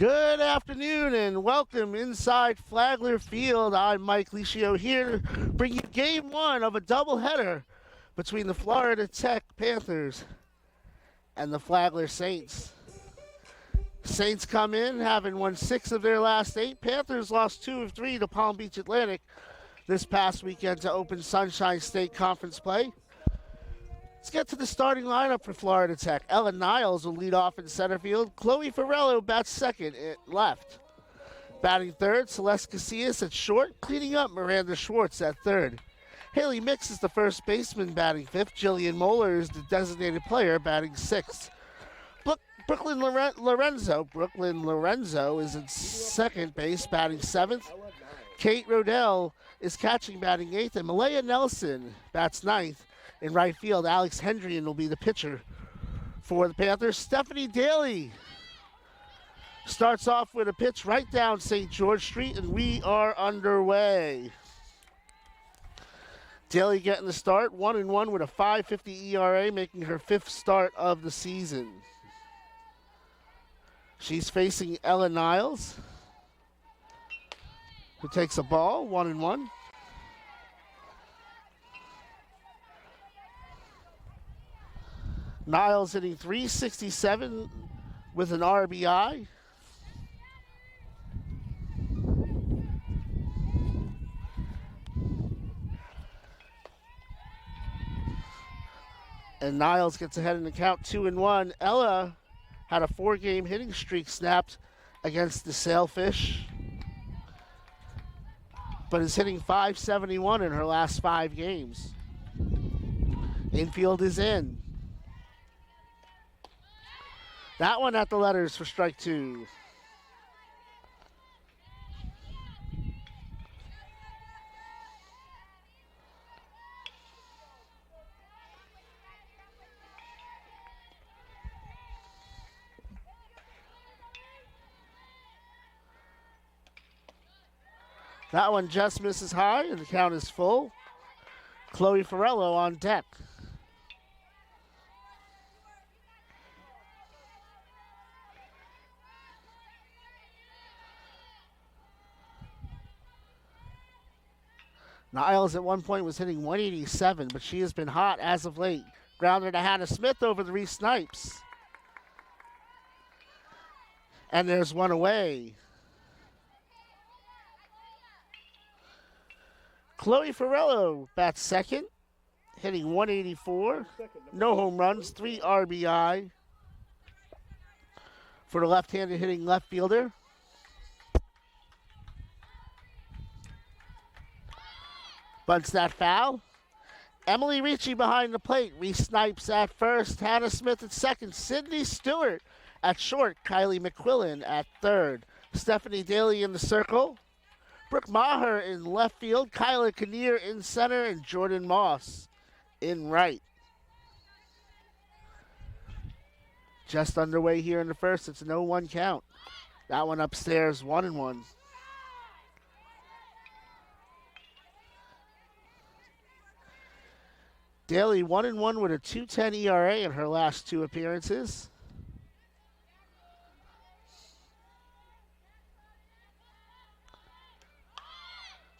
Good afternoon and welcome inside Flagler Field. I'm Mike Licio here to bring you game one of a doubleheader between the Florida Tech Panthers and the Flagler Saints. Saints come in having won 6 of their last 8. Panthers lost 2 of 3 to Palm Beach Atlantic this past weekend to open Sunshine State Conference play. Let's get to the starting lineup for Florida Tech. Ella Niles will lead off in center field. Chloe Farello bats second at left. Batting third, Celeste Casillas at short. Cleaning up, Miranda Schwartz at third. Haley Mix is the first baseman batting fifth. Jillian Moeller is the designated player batting sixth. Brooklyn Lorenzo is in second base batting seventh. Kate Rodell is catching batting eighth. And Malaya Nelson bats ninth. In right field, Alex Hendrian will be the pitcher for the Panthers. Stephanie Daly starts off with a pitch right down St. George Street, and we are underway. Daly getting the start, 1-1 with a 5.50 ERA, making her 5th start of the season. She's facing Ella Niles, who takes a ball, 1-1. Niles hitting .367 with an RBI. And Niles gets ahead in the count, 2-1. Ella had a 4-game hitting streak snapped against the Sailfish, but is hitting .571 in her last 5 games. Infield is in. That one at the letters for strike 2. That one just misses high, and the count is full. Chloe Farello on deck. Niles at one point was hitting .187, but she has been hot as of late. Grounder to Hannah Smith over the Reese Snipes. And there's one away. Chloe Farello bats second, hitting .184. No home runs, 3 RBI for the left-handed hitting left fielder. Bunts that foul. Emily Ricci behind the plate. Reese Snipes at first. Hannah Smith at second. Sydney Stewart at short. Kylie McQuillan at third. Stephanie Daly in the circle. Brooke Maher in left field. Kyla Kinnear in center. And Jordan Moss in right. Just underway here in the first. It's a 0-1 count. That one upstairs, 1-1. Daly 1-1 with a 2.10 ERA in her last 2 appearances.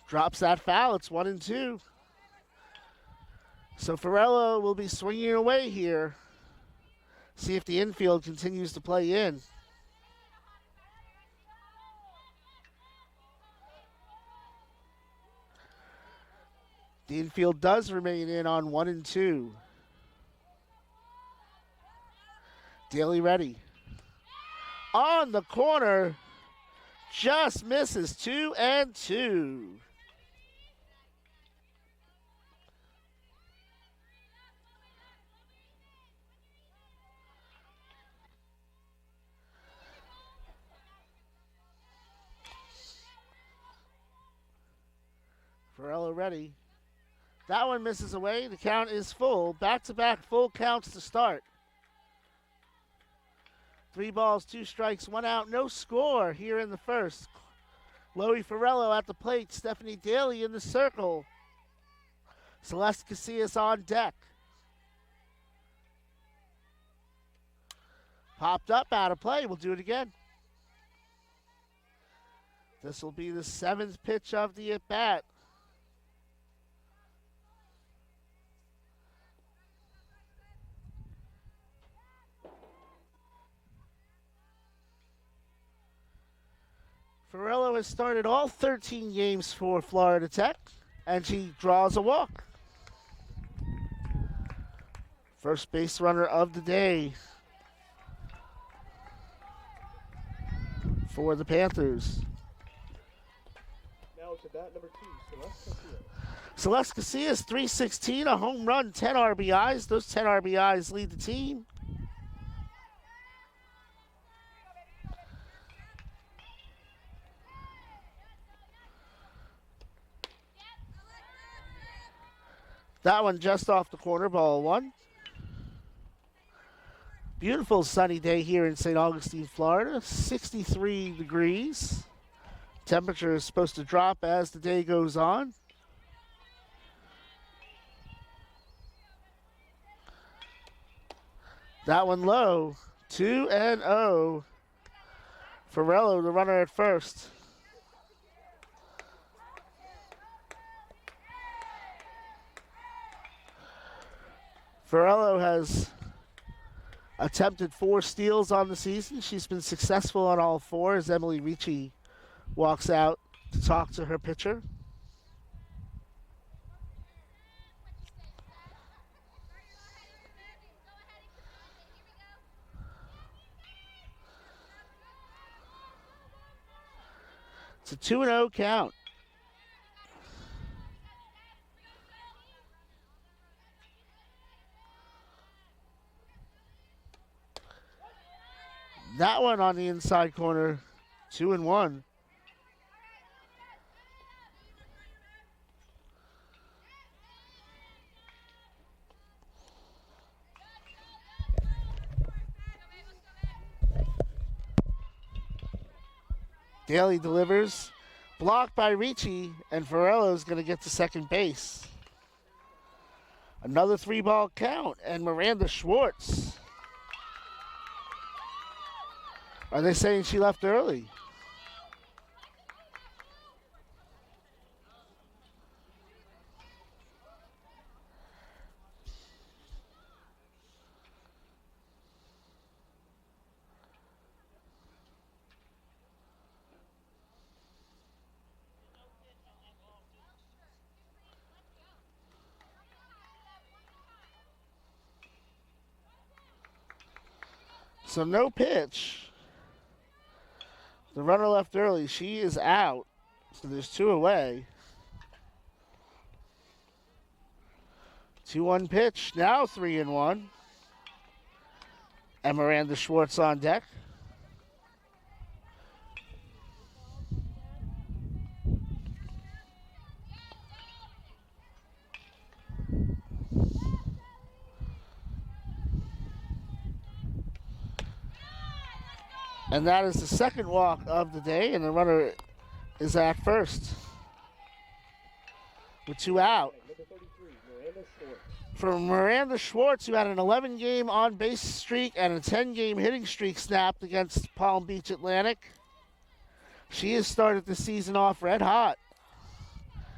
Drops that foul. It's 1-2. So Farello will be swinging away here. See if the infield continues to play in. The infield does remain in on 1-2. Daly ready. On the corner. Just misses 2-2. Farello ready. That one misses away. The count is full. Back-to-back full counts to start. 3 balls, 2 strikes, 1 out. No score here in the first. Chloe Farello at the plate. Stephanie Daly in the circle. Celeste Casillas on deck. Popped up, out of play. We'll do it again. This will be the 7th pitch of the at-bat. Ferrello has started all 13 games for Florida Tech, and she draws a walk. First base runner of the day for the Panthers. Now to bat number 2, Celeste Casillas. Celeste Casillas, 316, a home run, 10 RBIs. Those 10 RBIs lead the team. That one just off the corner, ball 1. Beautiful sunny day here in St. Augustine, Florida. 63 degrees. Temperature is supposed to drop as the day goes on. That one low. 2-0. Ferrello, the runner at first. Ferrello has attempted 4 steals on the season. She's been successful on all 4 as Emily Ricci walks out to talk to her pitcher. It's a 2-0 count. That one on the inside corner, 2-1. Daly delivers, blocked by Ricci, and Ferrello's going to get to second base. Another 3-ball count, and Miranda Schwartz. Are they saying she left early? So no pitch. The runner left early. She is out. So there's 2 away. 2-1 pitch. Now 3-1. And Miranda Schwartz on deck. And that is the second walk of the day, and the runner is at first with 2 out. Number 33, Miranda Schwartz. For Miranda Schwartz, who had an 11-game on-base streak and a 10-game hitting streak snapped against Palm Beach Atlantic, she has started the season off red hot,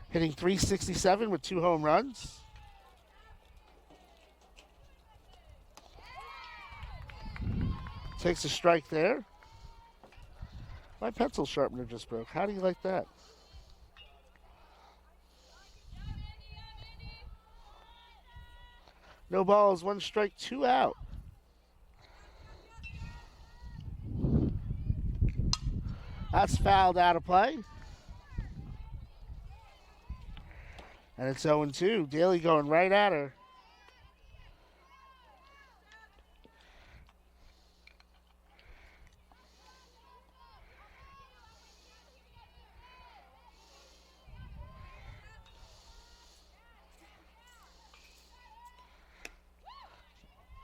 hitting .367 with 2 home runs. Takes a strike there. My pencil sharpener just broke. How do you like that? No balls, 1 strike, 2 out. That's fouled out of play. And it's 0-2. Daly going right at her.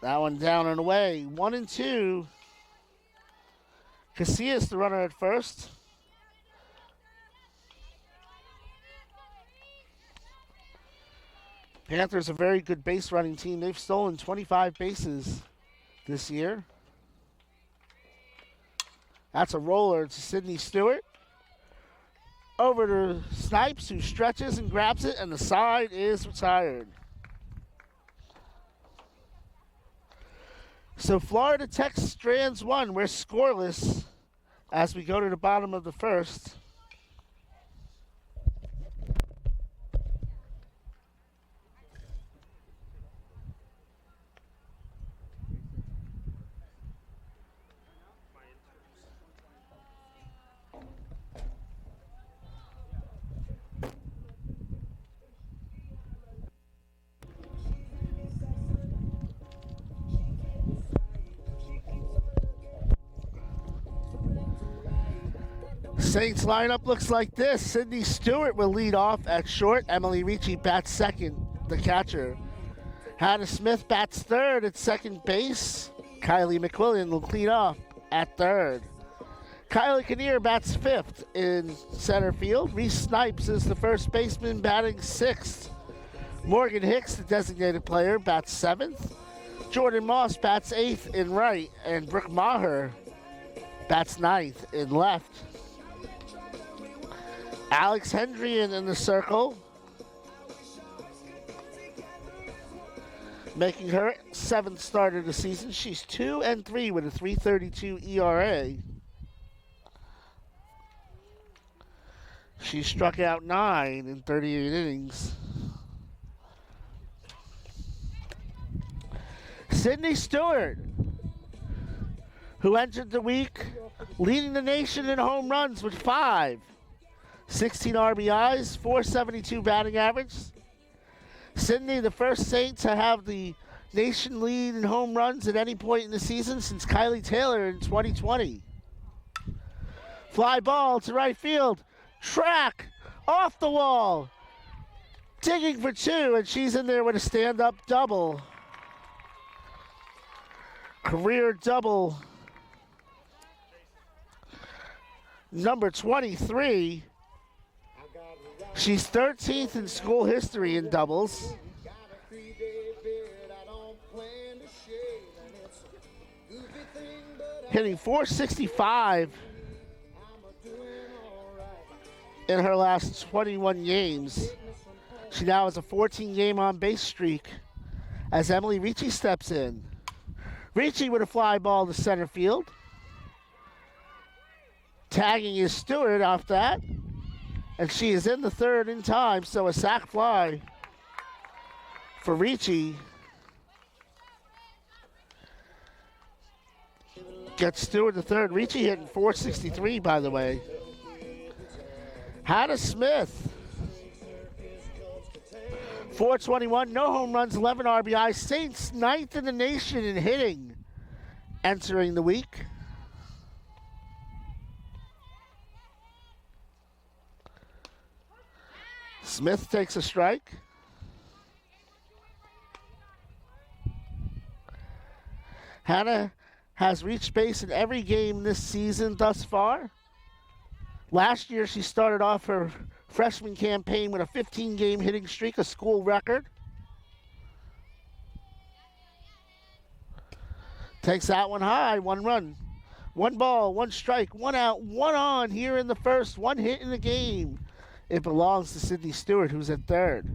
That one down and away. 1-2. Casillas, the runner at first. Panthers a very good base running team. They've stolen 25 bases this year. That's a roller to Sydney Stewart. Over to Snipes, who stretches and grabs it, and the side is retired. So Florida Tech strands one. We're scoreless as we go to the bottom of the first. Saints lineup looks like this. Sydney Stewart will lead off at short. Emily Ricci bats second, the catcher. Hannah Smith bats third at second base. Kylie McQuillan will clean off at third. Kylie Kinnear bats fifth in center field. Reese Snipes is the first baseman batting sixth. Morgan Hicks, the designated player, bats seventh. Jordan Moss bats eighth in right. And Brooke Maher bats ninth in left. Alex Hendrian in the circle, making her seventh start of the season. She's 2-3 with a 3.32 ERA. She struck out 9 in 38 innings. Sydney Stewart, who entered the week leading the nation in home runs with 5. 16 RBIs, 472 batting average. Sydney, the first Saint to have the nation lead in home runs at any point in the season since Kylie Taylor in 2020. Fly ball to right field. Track off the wall. Digging for 2, and she's in there with a stand-up double. Career double. Number 23. She's 13th in school history in doubles. Hitting .465 in her last 21 games. She now has a 14-game on-base streak as Emily Ricci steps in. Ricci with a fly ball to center field. Tagging is Stewart off that. And she is in the third in time, so a sac fly for Ricci. Gets Stewart the third. Ricci hitting .463, by the way. Hannah Smith, .421, no home runs, 11 RBI. Saints 9th in the nation in hitting entering the week. Smith takes a strike. Hannah has reached base in every game this season thus far. Last year, she started off her freshman campaign with a 15-game hitting streak, a school record. Takes that one high, 1 run. 1 ball, 1 strike, 1 out, 1 on here in the first, 1 hit in the game. It belongs to Sydney Stewart, who's at third.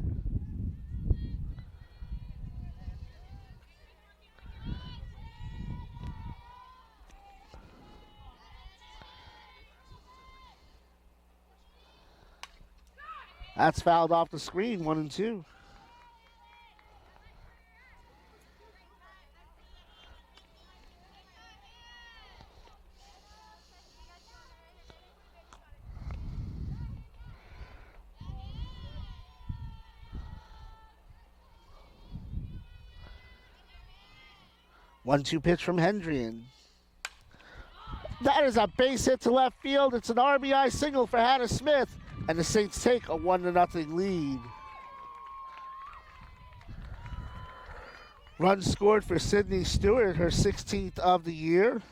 That's fouled off the screen, 1-2. One-two pitch from Hendrian. That is a base hit to left field. It's an RBI single for Hannah Smith, and the Saints take a 1-0 lead. Runs scored for Sydney Stewart, her 16th of the year.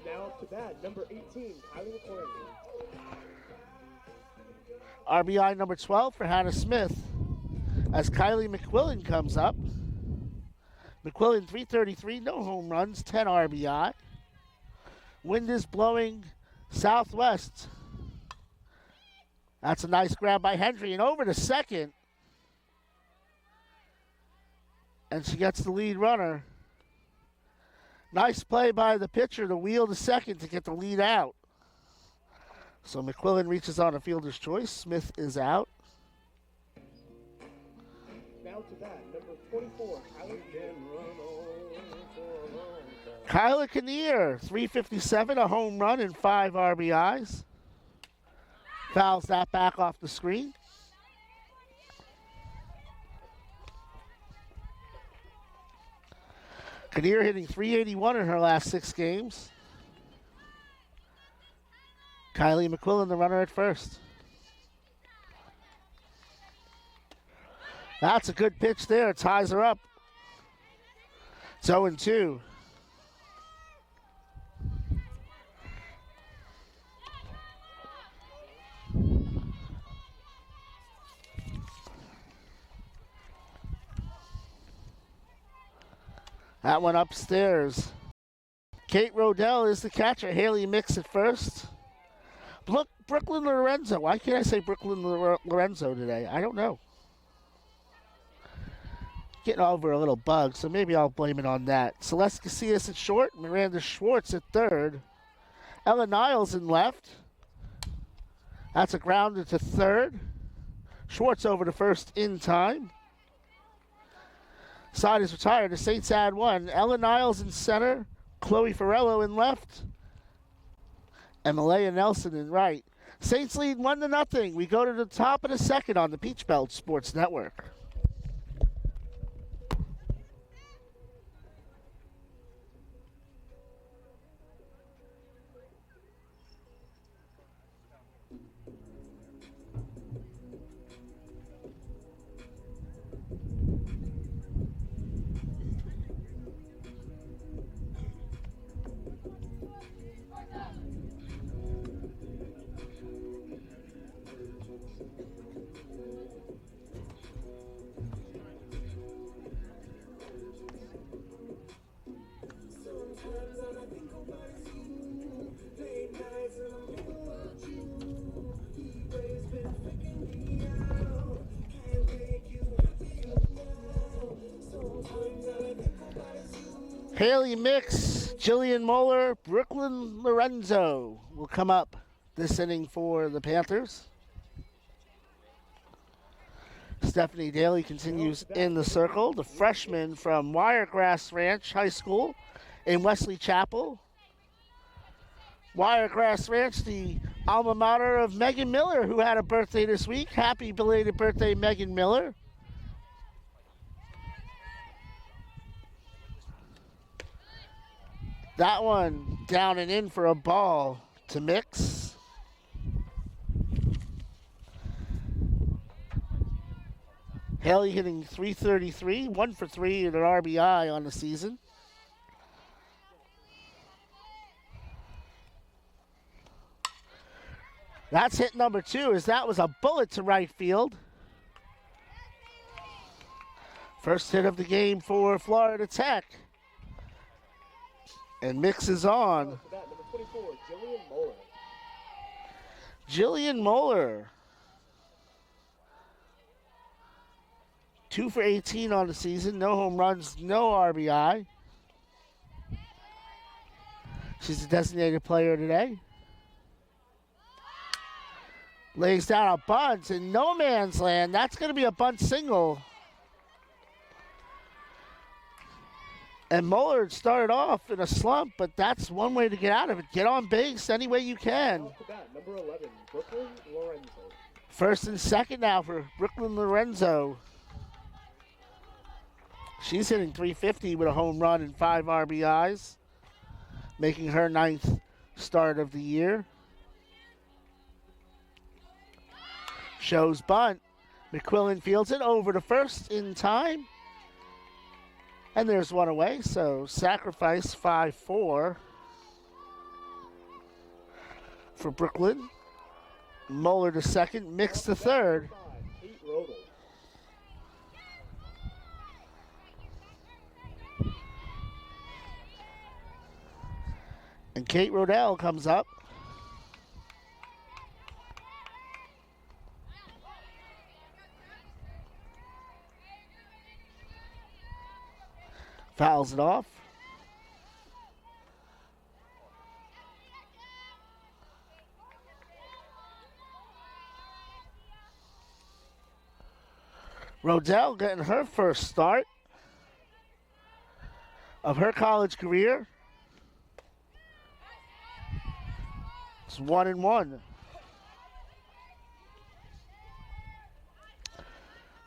Now up to bat, number 18, Kylie McQuillan. RBI number 12 for Hannah Smith as Kylie McQuillan comes up. McQuillan 333, no home runs, 10 RBI. Wind is blowing southwest. That's a nice grab by Hendry, and over to second. And she gets the lead runner. Nice play by the pitcher to wheel to second to get the lead out. So McQuillan reaches on a fielder's choice. Smith is out. Now to bat, number 24, Kyla Kinnear, 357, a home run and 5 RBIs. Fouls that back off the screen. Kinnear hitting .381 in her last 6 games. Kylie McQuillan, the runner at first. That's a good pitch there. Ties her up. It's 0-2. That one upstairs. Kate Rodell is the catcher. Haley Mix at first. Look, Brooklyn Lorenzo. Why can't I say Brooklyn Lorenzo today? I don't know. Getting over a little bug, so maybe I'll blame it on that. Celeste Casillas at short. Miranda Schwartz at third. Ella Niles in left. That's a grounder to third. Schwartz over to first in time. Side is retired. The Saints add one. Ella Niles in center. Chloe Farello in left. And Malaya Nelson in right. Saints lead 1-0. We go to the top of the second on the Peach Belt Sports Network. Haley Mix, Jillian Moeller, Brooklyn Lorenzo will come up this inning for the Panthers. Stephanie Daly continues in the circle. The freshman from Wiregrass Ranch High School in Wesley Chapel. Wiregrass Ranch, the alma mater of Megan Miller, who had a birthday this week. Happy belated birthday, Megan Miller. That one down and in for a ball to Mix. Haley hitting .333, 1 for 3 and an RBI on the season. That's hit number 2, as that was a bullet to right field. First hit of the game for Florida Tech. And Mix is on. Number 24, Jillian Moeller. Jillian Moeller. 2 for 18 on the season. No home runs, no RBI. She's a designated player today. Lays down a bunt in no man's land. That's going to be a bunt single. And Moeller started off in a slump, but that's one way to get out of it. Get on base any way you can. Number 11, Brooklyn Lorenzo. First and second now for Brooklyn Lorenzo. She's hitting .350 with a home run and 5 RBIs, making her 9th start of the year. Shows bunt. McQuillan fields it over to first in time. And there's one away, so sacrifice 5-4 for Brooklyn. Moeller to second, Mix to third. And Kate Rodell comes up. Fouls it off. Rodell getting her first start of her college career. It's 1-1.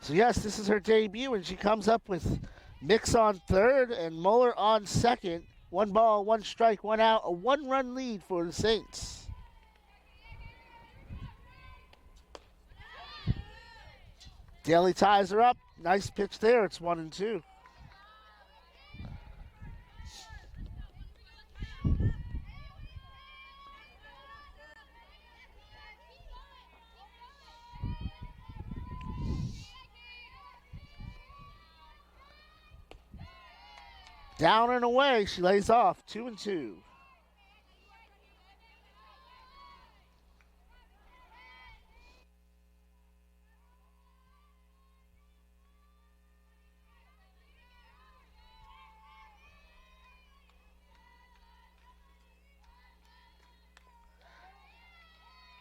So yes, this is her debut, and she comes up with Mix on third and Muller on second. 1 ball, 1 strike, 1 out, a 1-run lead for the Saints. Daly ties her up. Nice pitch there. It's 1-2. Down and away. She lays off. 2-2.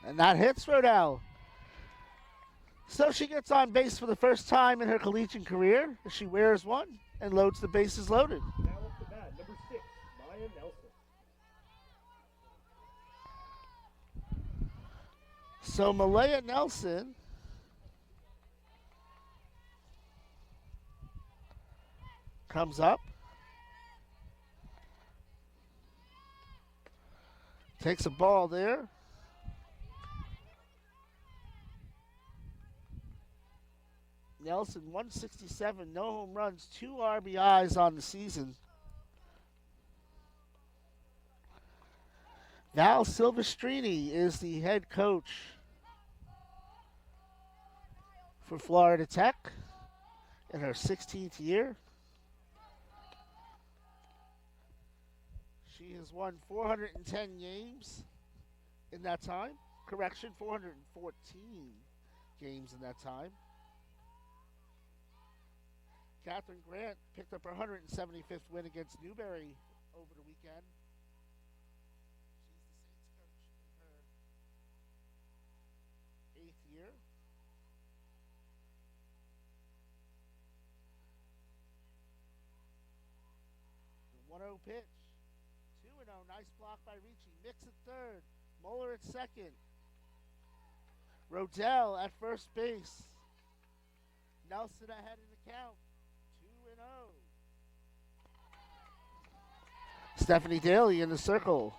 And that hits Rodell. So she gets on base for the first time in her collegiate career. She wears one and loads the bases loaded. Now up to bat, number 6, Maya Nelson. So Malaya Nelson comes up. Takes a ball there. Nelson, 167, no home runs, 2 RBIs on the season. Val Silvestrini is the head coach for Florida Tech in her 16th year. She has won 410 games in that time. Correction, 414 games in that time. Catherine Grant picked up her 175th win against Newberry over the weekend. She's the Saints coach in her 8th year. The 1-0 pitch. 2-0. Nice block by Ricci. Mix at third. Muller at second. Rodell at first base. Nelson ahead in the count. 2-0. Stephanie Daly in the circle.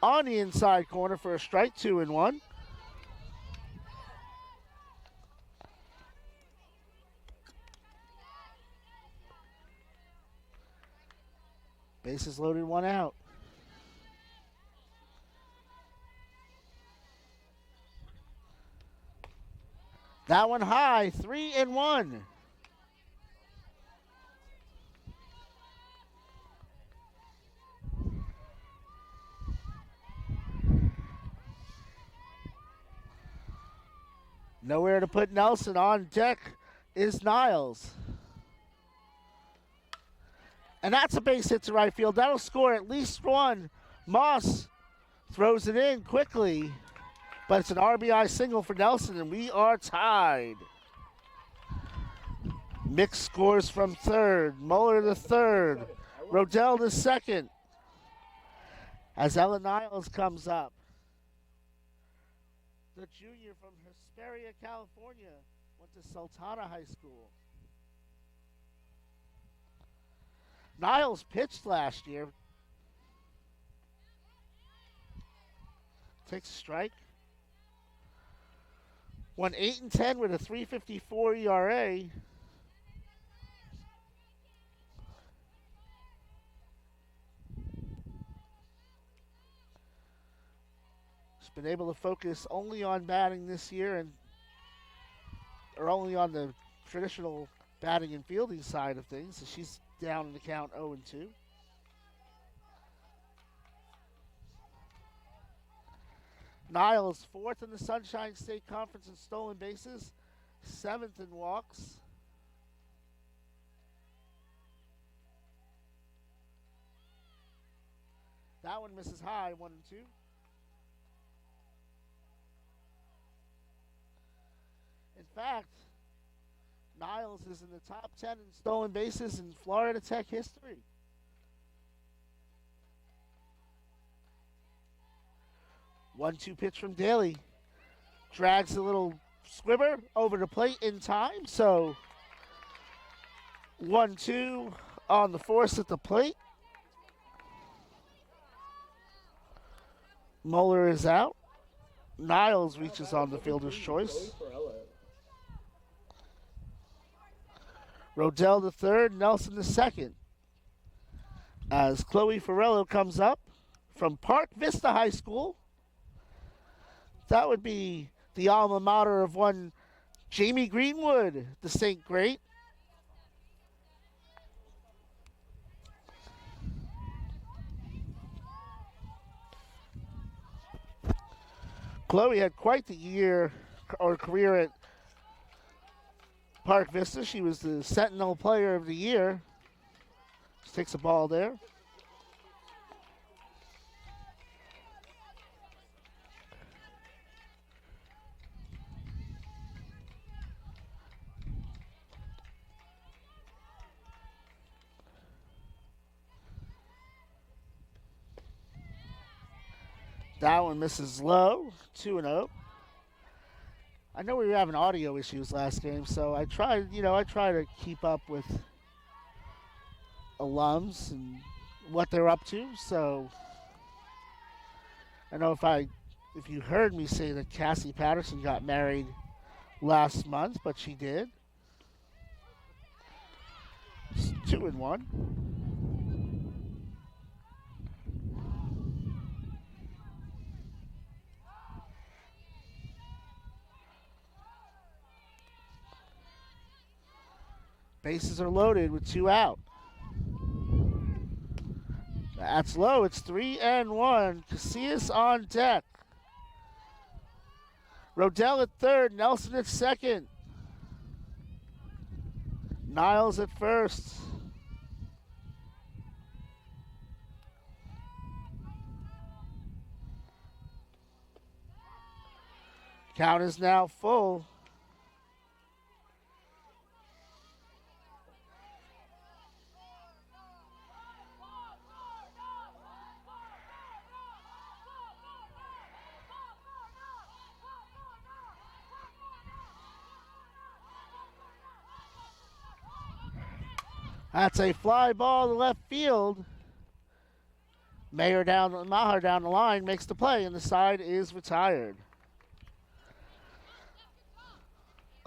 On the inside corner for a strike, 2-1. Bases loaded, 1 out. That one high, 3-1. Nowhere to put Nelson. On deck is Niles. And that's a base hit to right field. That'll score at least 1. Moss throws it in quickly. But it's an RBI single for Nelson, and we are tied. Mix scores from third. Muller to third. Rodell to second. As Ella Niles comes up. The junior from Hesperia, California, went to Sultana High School. Niles pitched last year. Takes a strike. Won 8-10 with a 3.54 ERA. She's been able to focus only on batting this year, or only on the traditional batting and fielding side of things. So she's down in the count 0-2. Niles, fourth in the Sunshine State Conference in stolen bases, seventh in walks. That one misses high, 1-2. In fact, Niles is in the top 10 in stolen bases in Florida Tech history. 1-2 pitch from Daly. Drags a little squibber over the plate in time. So 1-2 on the force at the plate. Moeller is out. Niles reaches on the fielder's choice. Rodell the third, Nelson the second. As Chloe Farello comes up from Park Vista High School. That would be the alma mater of one Jamie Greenwood, the St. Great. Chloe had quite the year or career at Park Vista. She was the Sentinel Player of the Year. Just takes a ball there. That one misses low, 2-0. I know we were having audio issues last game, so I try to keep up with alums and what they're up to. So I know if you heard me say that Cassie Patterson got married last month, but she did. It's 2-1. Bases are loaded with 2 out. That's low. It's 3-1. Casillas on deck. Rodell at third. Nelson at second. Niles at first. Count is now full. That's a fly ball to left field. Maher down the line makes the play, and the side is retired.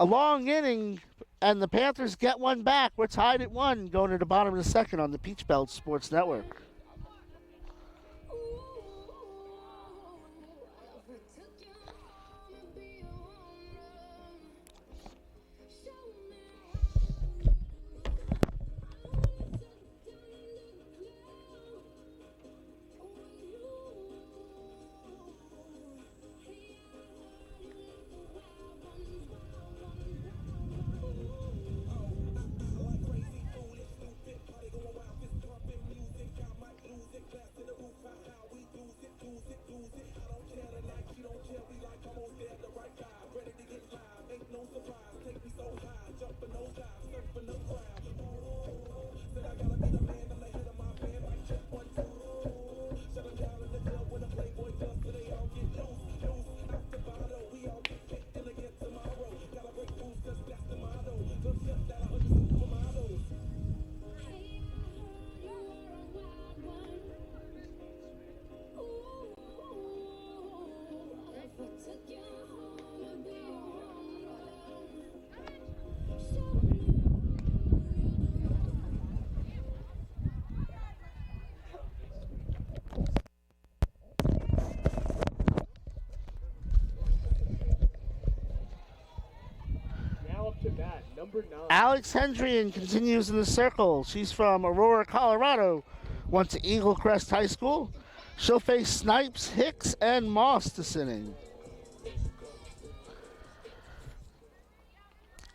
A long inning, and the Panthers get one back. We're tied at 1 going to the bottom of the second on the Peach Belt Sports Network. Number 9. Alex Hendrian continues in the circle. She's from Aurora, Colorado. Went to Eagle Crest High School. She'll face Snipes, Hicks, and Moss this inning.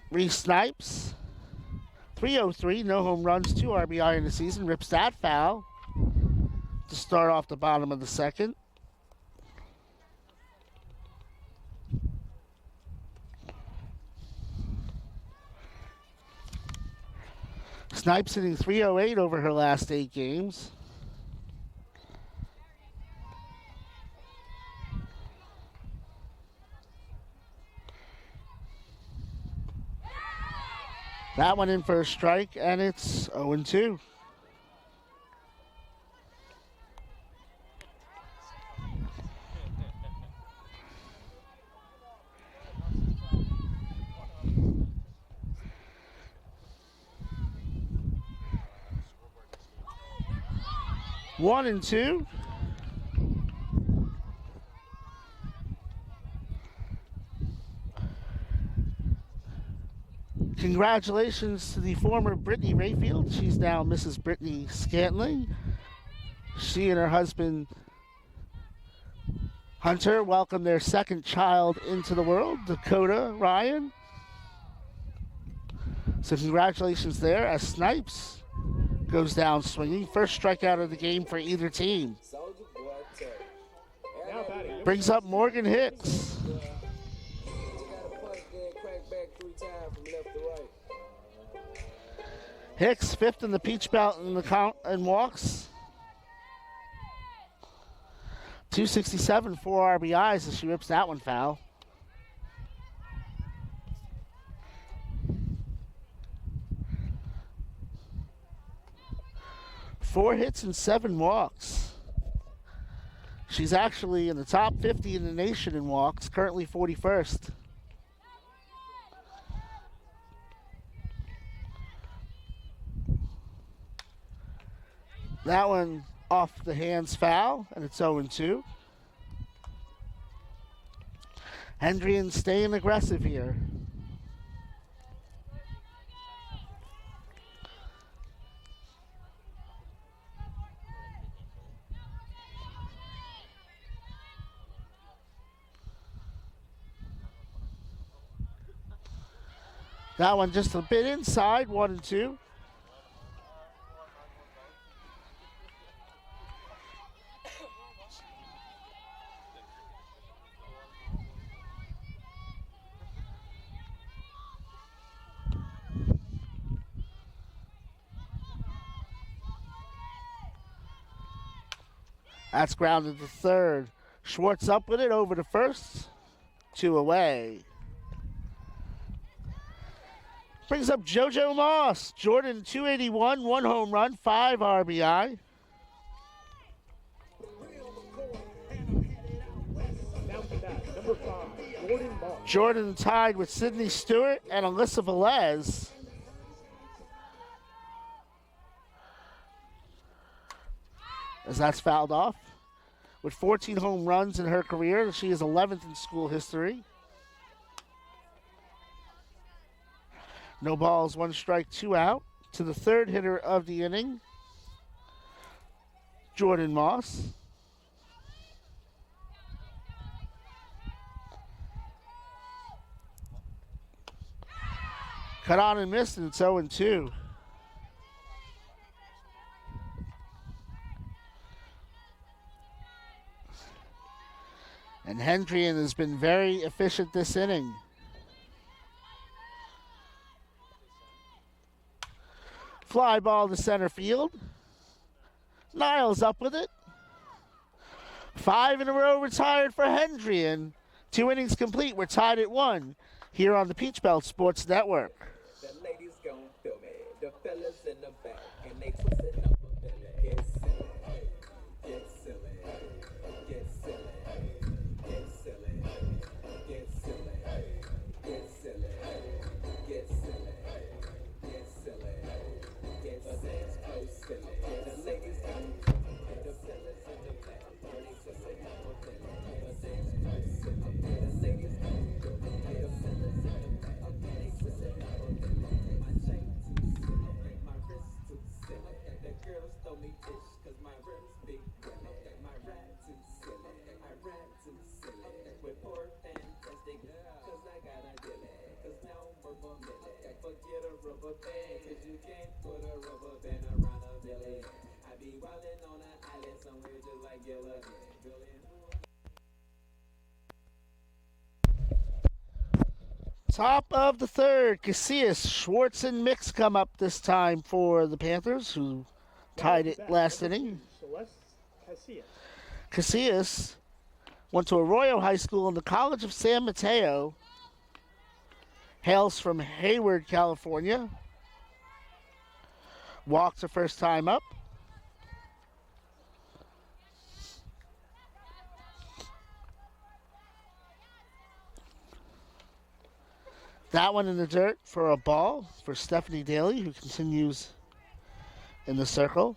Reese Snipes, 303, no home runs, 2 RBI in the season. Rips that foul to start off the bottom of the second. Snipes hitting 308 over her last 8 games. That one in for a strike, and it's 0-2. One and two. Congratulations to the former Brittany Rayfield. She's now Mrs. Brittany Scantling. She and her husband Hunter welcomed their second child into the world, Dakota Ryan. So congratulations there as Snipes goes down swinging. First strikeout of the game for either team. Now batting. Brings up Morgan Hicks. Hicks, 5th in the Peach Belt in the count and walks. 267, 4 RBIs as she rips that one foul. Four hits and 7 walks. She's actually in the top 50 in the nation in walks, currently 41st. That one off the hands foul, and it's 0-2. Hendrian staying aggressive here. That one just a bit inside, 1-2. That's grounded to third. Schwartz up with it over to first. 2 away. Brings up JoJo Moss. Jordan, 281, 1 home run, 5 RBI. Now to bat. Number 5. Jordan Moss. Jordan tied with Sydney Stewart and Alyssa Velez. As that's fouled off. With 14 home runs in her career, she is 11th in school history. No balls, 1 strike, 2 out. To the third hitter of the inning, Jordan Moss. Cut on and missed, and it's 0-2. And Hendrian has been very efficient this inning. Fly ball to center field. Niles up with it. 5 in a row retired for Hendrian. 2 innings complete. We're tied at 1 here on the Peach Belt Sports Network. The ladies gon' feel me. The fellas in the back and they twisting up a belly. Get silly, get silly, get silly, get silly, get silly, get silly, get silly, get silly, get silly. The ladies gon' the fellas in the back and they twisting up a belly. The ladies gon' the fellas in the back and they twisting up a belly. call me Tish, cause my rims big Willie. My ride too silly, I ride too silly. With poor fantastic, cause I got a dilly. Cause now I'm a milli. Forget a rubber band, cause you can't put a rubber band around a billy. I be wildin' on an island somewhere just like Gilligan. Top of the third, Casillas, Schwartz, and Mix come up this time for the Panthers, who tied it last inning. Celeste Casillas. Casillas went to Arroyo High School in the College of San Mateo. Hails from Hayward, California. Walked her first time up. That one in the dirt for a ball for Stephanie Daly, who continues in the circle.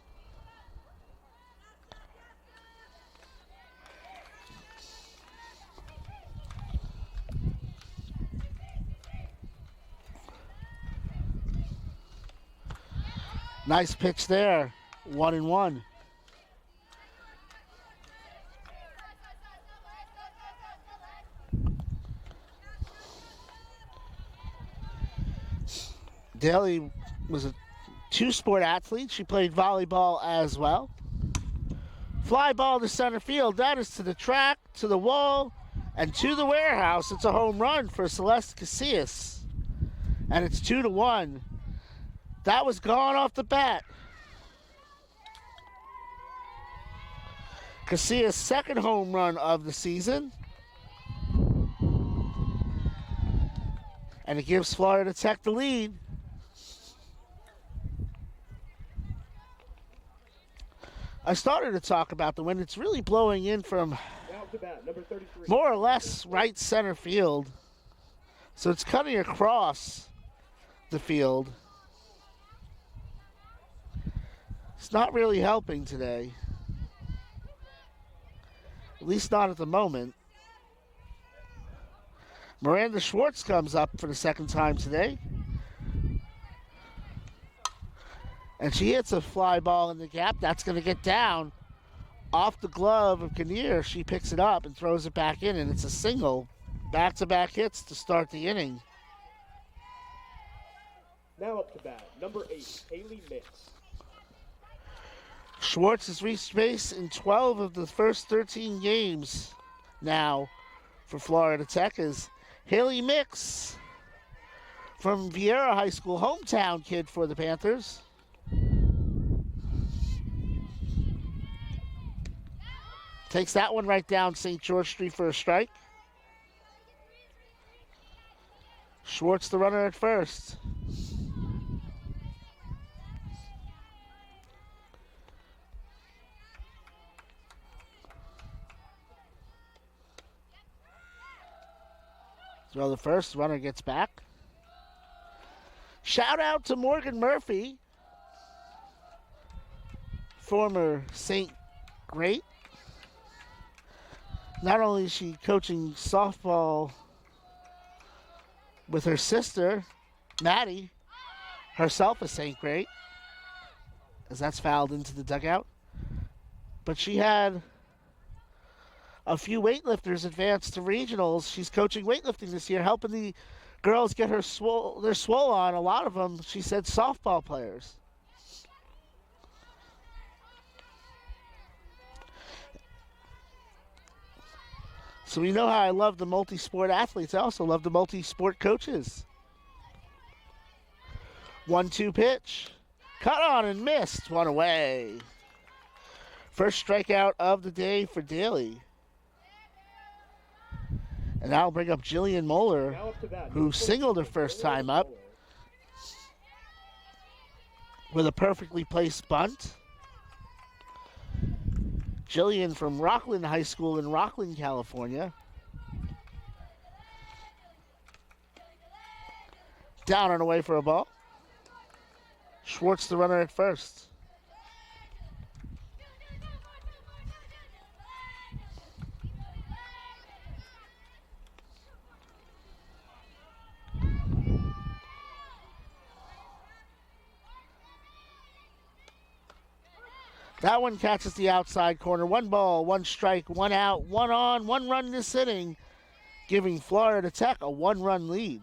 Nice pitch there. 1-1. Daly was a two-sport athlete. She played volleyball as well. Fly ball to center field. That is to the track, to the wall, and to the warehouse. It's a home run for Celeste Casillas. And it's 2-1. That was gone off the bat. Casillas' second home run of the season. And it gives Florida Tech the lead. I started to talk about the wind. It's really blowing in from Now to bat, number 33. more or less right center field. So it's cutting across the field. It's not really helping today. At least not at the moment. Miranda Schwartz comes up for the second time today. And she hits a fly ball in the gap. That's going to get down off the glove of Kinnear. She picks it up and throws it back in, and it's a single. Back-to-back hits to start the inning. Now up to bat, number 8, Haley Mix. Schwartz has reached base in 12 of the first 13 games now for Florida Tech as Haley Mix from Vieira High School, hometown kid for the Panthers. Takes that one right down St. George Street for a strike. Schwartz the runner at first. Throw the first, runner gets back. Shout out to Morgan Murphy, former St. Great. Not only is she coaching softball with her sister, Maddie, herself a St. Great, as that's fouled into the dugout, but she had a few weightlifters advance to regionals. She's coaching weightlifting this year, helping the girls get their swole on. A lot of them, she said, softball players. So we know how I love the multi-sport athletes. I also love the multi-sport coaches. 1-2 pitch. Cut on and missed. One away. First strikeout of the day for Daly. And now I'll bring up Jillian Moeller, who singled her first time up with a perfectly placed bunt. Jillian from Rockland High School in Rockland, California. Down and away for a ball. Schwartz the runner at first. That one catches the outside corner. 1 ball, 1 strike, 1 out, 1 on, 1 run this inning, giving Florida Tech a 1-run lead.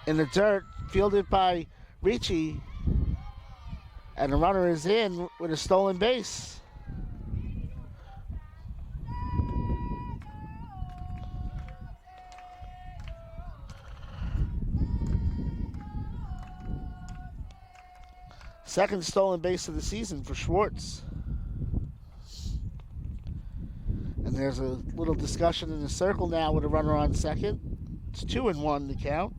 In the dirt, fielded by Ricci, and the runner is in with a stolen base. Second stolen base of the season for Schwartz. And there's a little discussion in the circle now with a runner on second. It's 2-1 the count.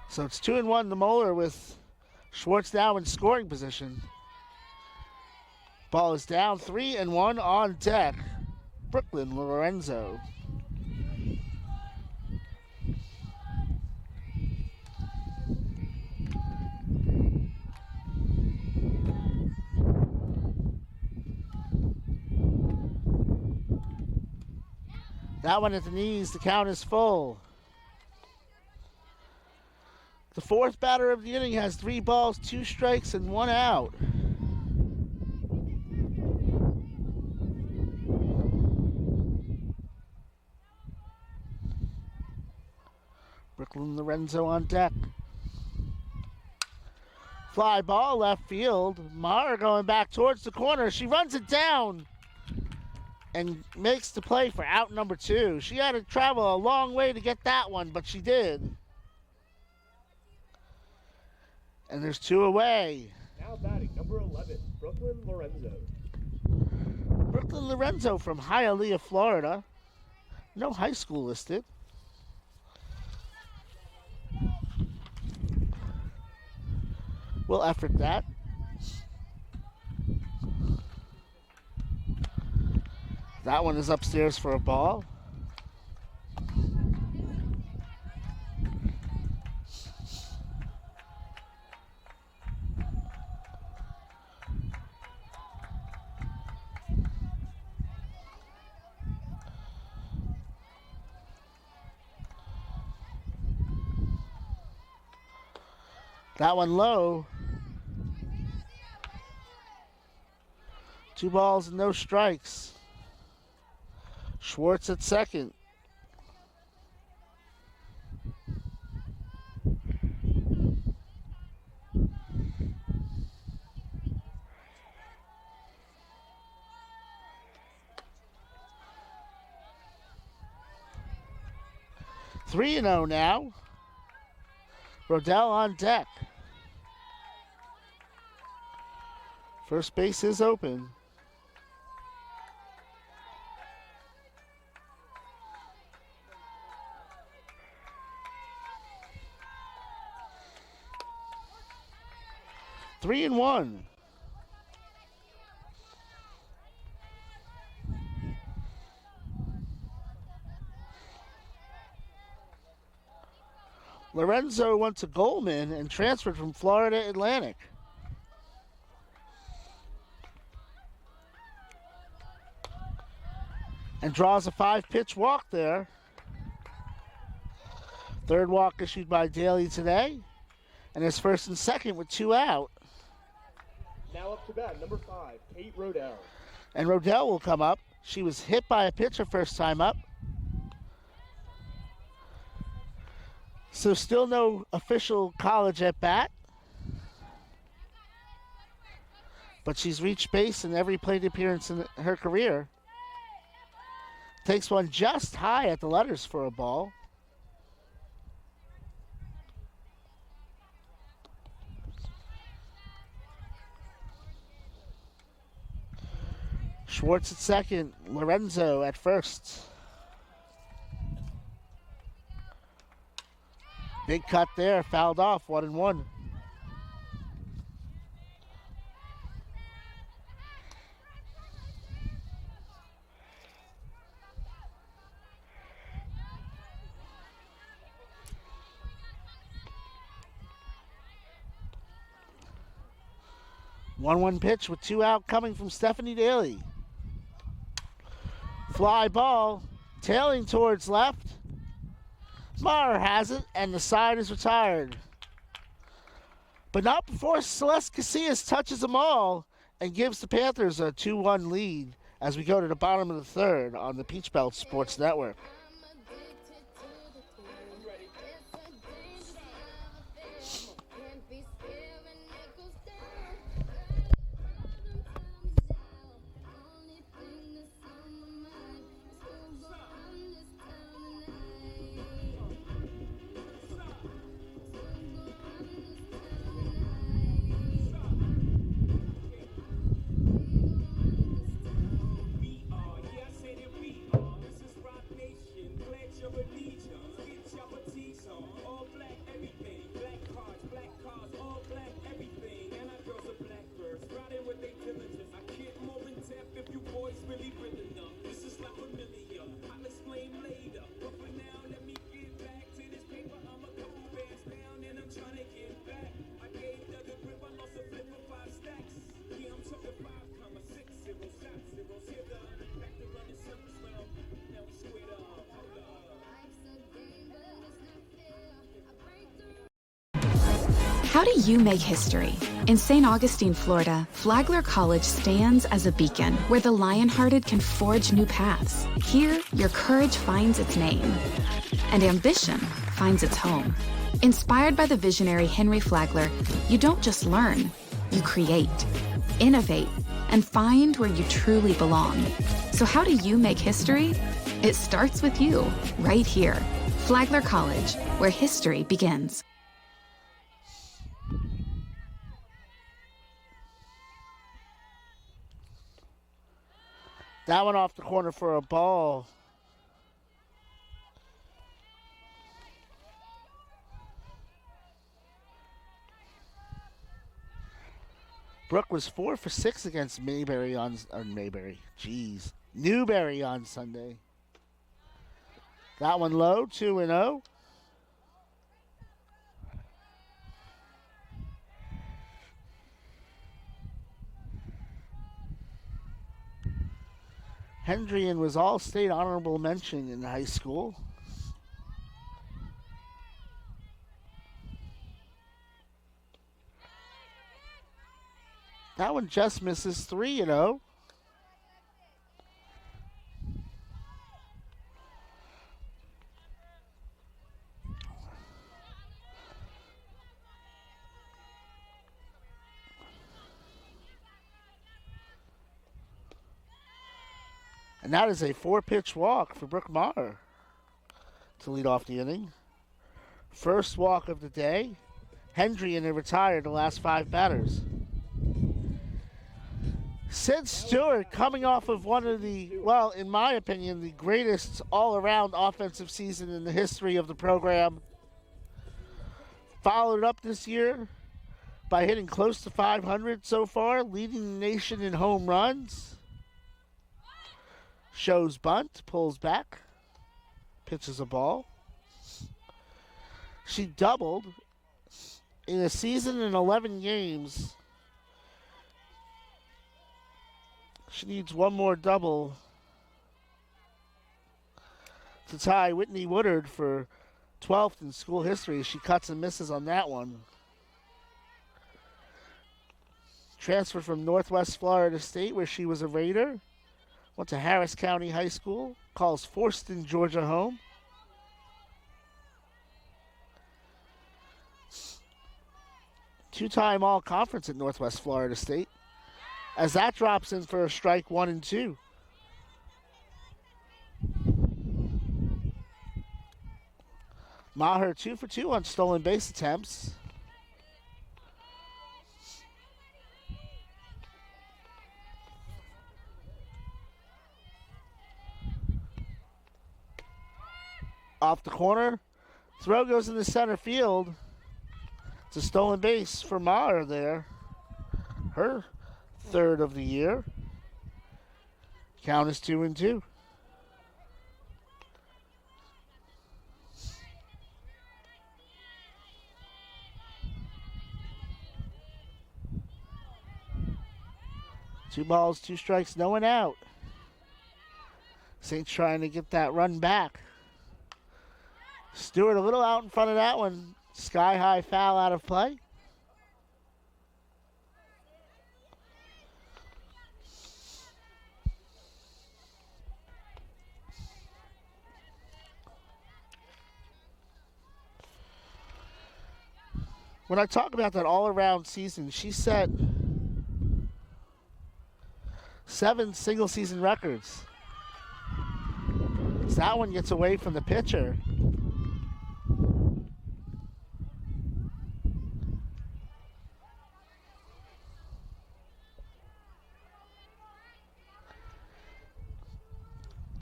So it's 2-1 the Moeller with Schwartz now in scoring position. Ball is down, 3-1 on deck. Brooklyn Lorenzo. That one at the knees, the count is full. The fourth batter of the inning has 3 balls, 2 strikes, and 1 out. Brooklyn Lorenzo on deck. Fly ball left field. Mara going back towards the corner. She runs it down and makes the play for out number 2. She had to travel a long way to get that one, but she did. And there's 2 away. Now batting number 11, Brooklyn Lorenzo. Brooklyn Lorenzo from Hialeah, Florida. No high school listed. We'll effort that. That one is upstairs for a ball. That one low. 2 balls and no strikes. Schwartz at second. Three and 0 now. Rodell on deck. First base is open. Three and 1. Lorenzo went to Goldman and transferred from Florida Atlantic. And draws a 5-pitch walk there. Third walk issued by Daly today. And his first and second with 2 out. Now up to bat, number 5, Kate Rodell. And Rodell will come up. She was hit by a pitcher first time up. So still no official college at bat. But she's reached base in every plate appearance in her career. Takes one just high at the letters for a ball. Schwartz at second. Lorenzo at first. Big cut there. Fouled off. 1-1. One pitch with 2 out coming from Stephanie Daly. Fly ball, tailing towards left. Maher has it, and the side is retired. But not before Celeste Casillas touches them all and gives the Panthers a 2-1 lead as we go to the bottom of the third on the Peach Belt Sports Network. How do you make history? In St. Augustine, Florida, Flagler College stands as a beacon where the lion-hearted can forge new paths. Here, your courage finds its name, and ambition finds its home. Inspired by the visionary Henry Flagler, you don't just learn, you create, innovate, and find where you truly belong. So how do you make history? It starts with you, right here. Flagler College, where history begins. That one off the corner for a ball. Brooke was 4 for 6 against Newberry on Sunday. That one low, 2-0. Hendrian was all-state honorable mention in high school. That one just misses 3-0. And that is a 4-pitch walk for Brooke Maher to lead off the inning. First walk of the day. Hendrian had retired the last 5 batters. Sid Stewart coming off of one of the, well, in my opinion, the greatest all-around offensive season in the history of the program. Followed up this year by hitting close to 500 so far, leading the nation in home runs. Shows bunt, pulls back, pitches a ball. She doubled in a season in 11 games. She needs one more double to tie Whitney Woodard for 12th in school history. She cuts and misses on that one. Transferred from Northwest Florida State, where she was a Raider. Went to Harris County High School. Calls Forston, Georgia home. Two-time All-Conference at Northwest Florida State. As that drops in for a strike 1 and 2. Maher 2 for 2 on stolen base attempts. Off the corner. Throw goes into center field. It's a stolen base for Maher there. Her third of the year. Count is 2-2. Two balls, two strikes, no one out. Saints trying to get that run back. Stewart a little out in front of that one. Sky high foul out of play. When I talk about that all-around season, she set 7 single-season records. So that one gets away from the pitcher.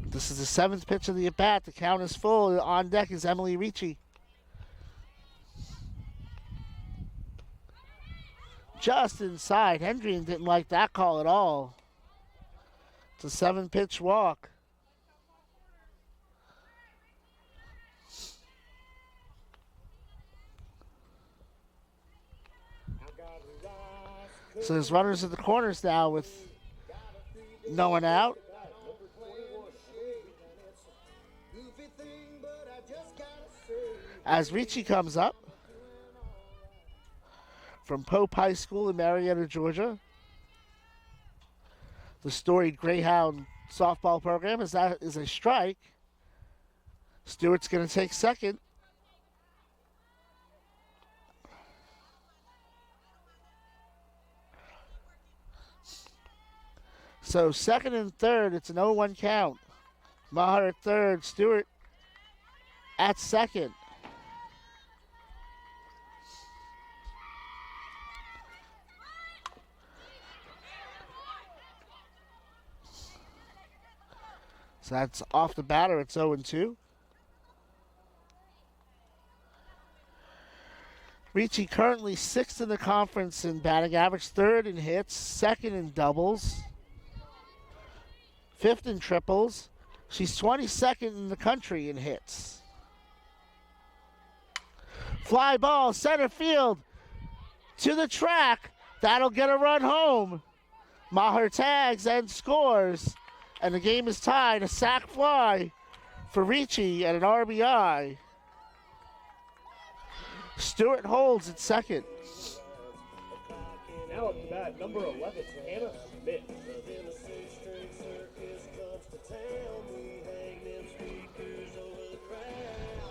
This is the 7th pitch of the at-bat. The count is full. On deck is Emily Ricci. Just inside. Hendrian didn't like that call at all. It's a 7-pitch walk. So there's runners at the corners now with no one out. As Ricci comes up from Pope High School in Marietta, Georgia. The storied Greyhound softball program, as that is a strike. Stewart's going to take second. So second and third, it's an 0-1 count. Maher at third, Stewart at second. So that's off the batter. It's 0-2. Ricci currently 6th in the conference in batting average, 3rd in hits, 2nd in doubles, 5th in triples. She's 22nd in the country in hits. Fly ball, center field, to the track. That'll get a run home. Maher tags and scores. And the game is tied. A sac fly for Ricci and an RBI. Stewart holds at second. Now up to bat, number 11, Hannah Smith.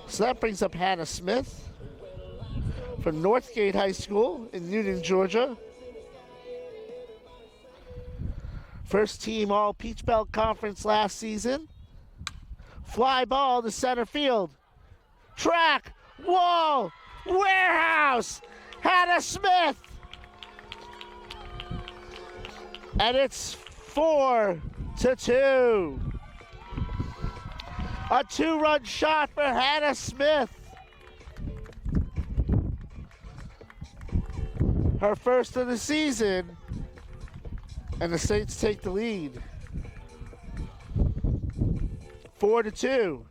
So that brings up Hannah Smith from Northgate High School in Newton, Georgia. First team all Peach Belt Conference last season. Fly ball to center field. Track, wall, warehouse, Hannah Smith. And it's 4-2. A 2-run shot for Hannah Smith. Her first of the season. And the Saints take the lead. 4-2.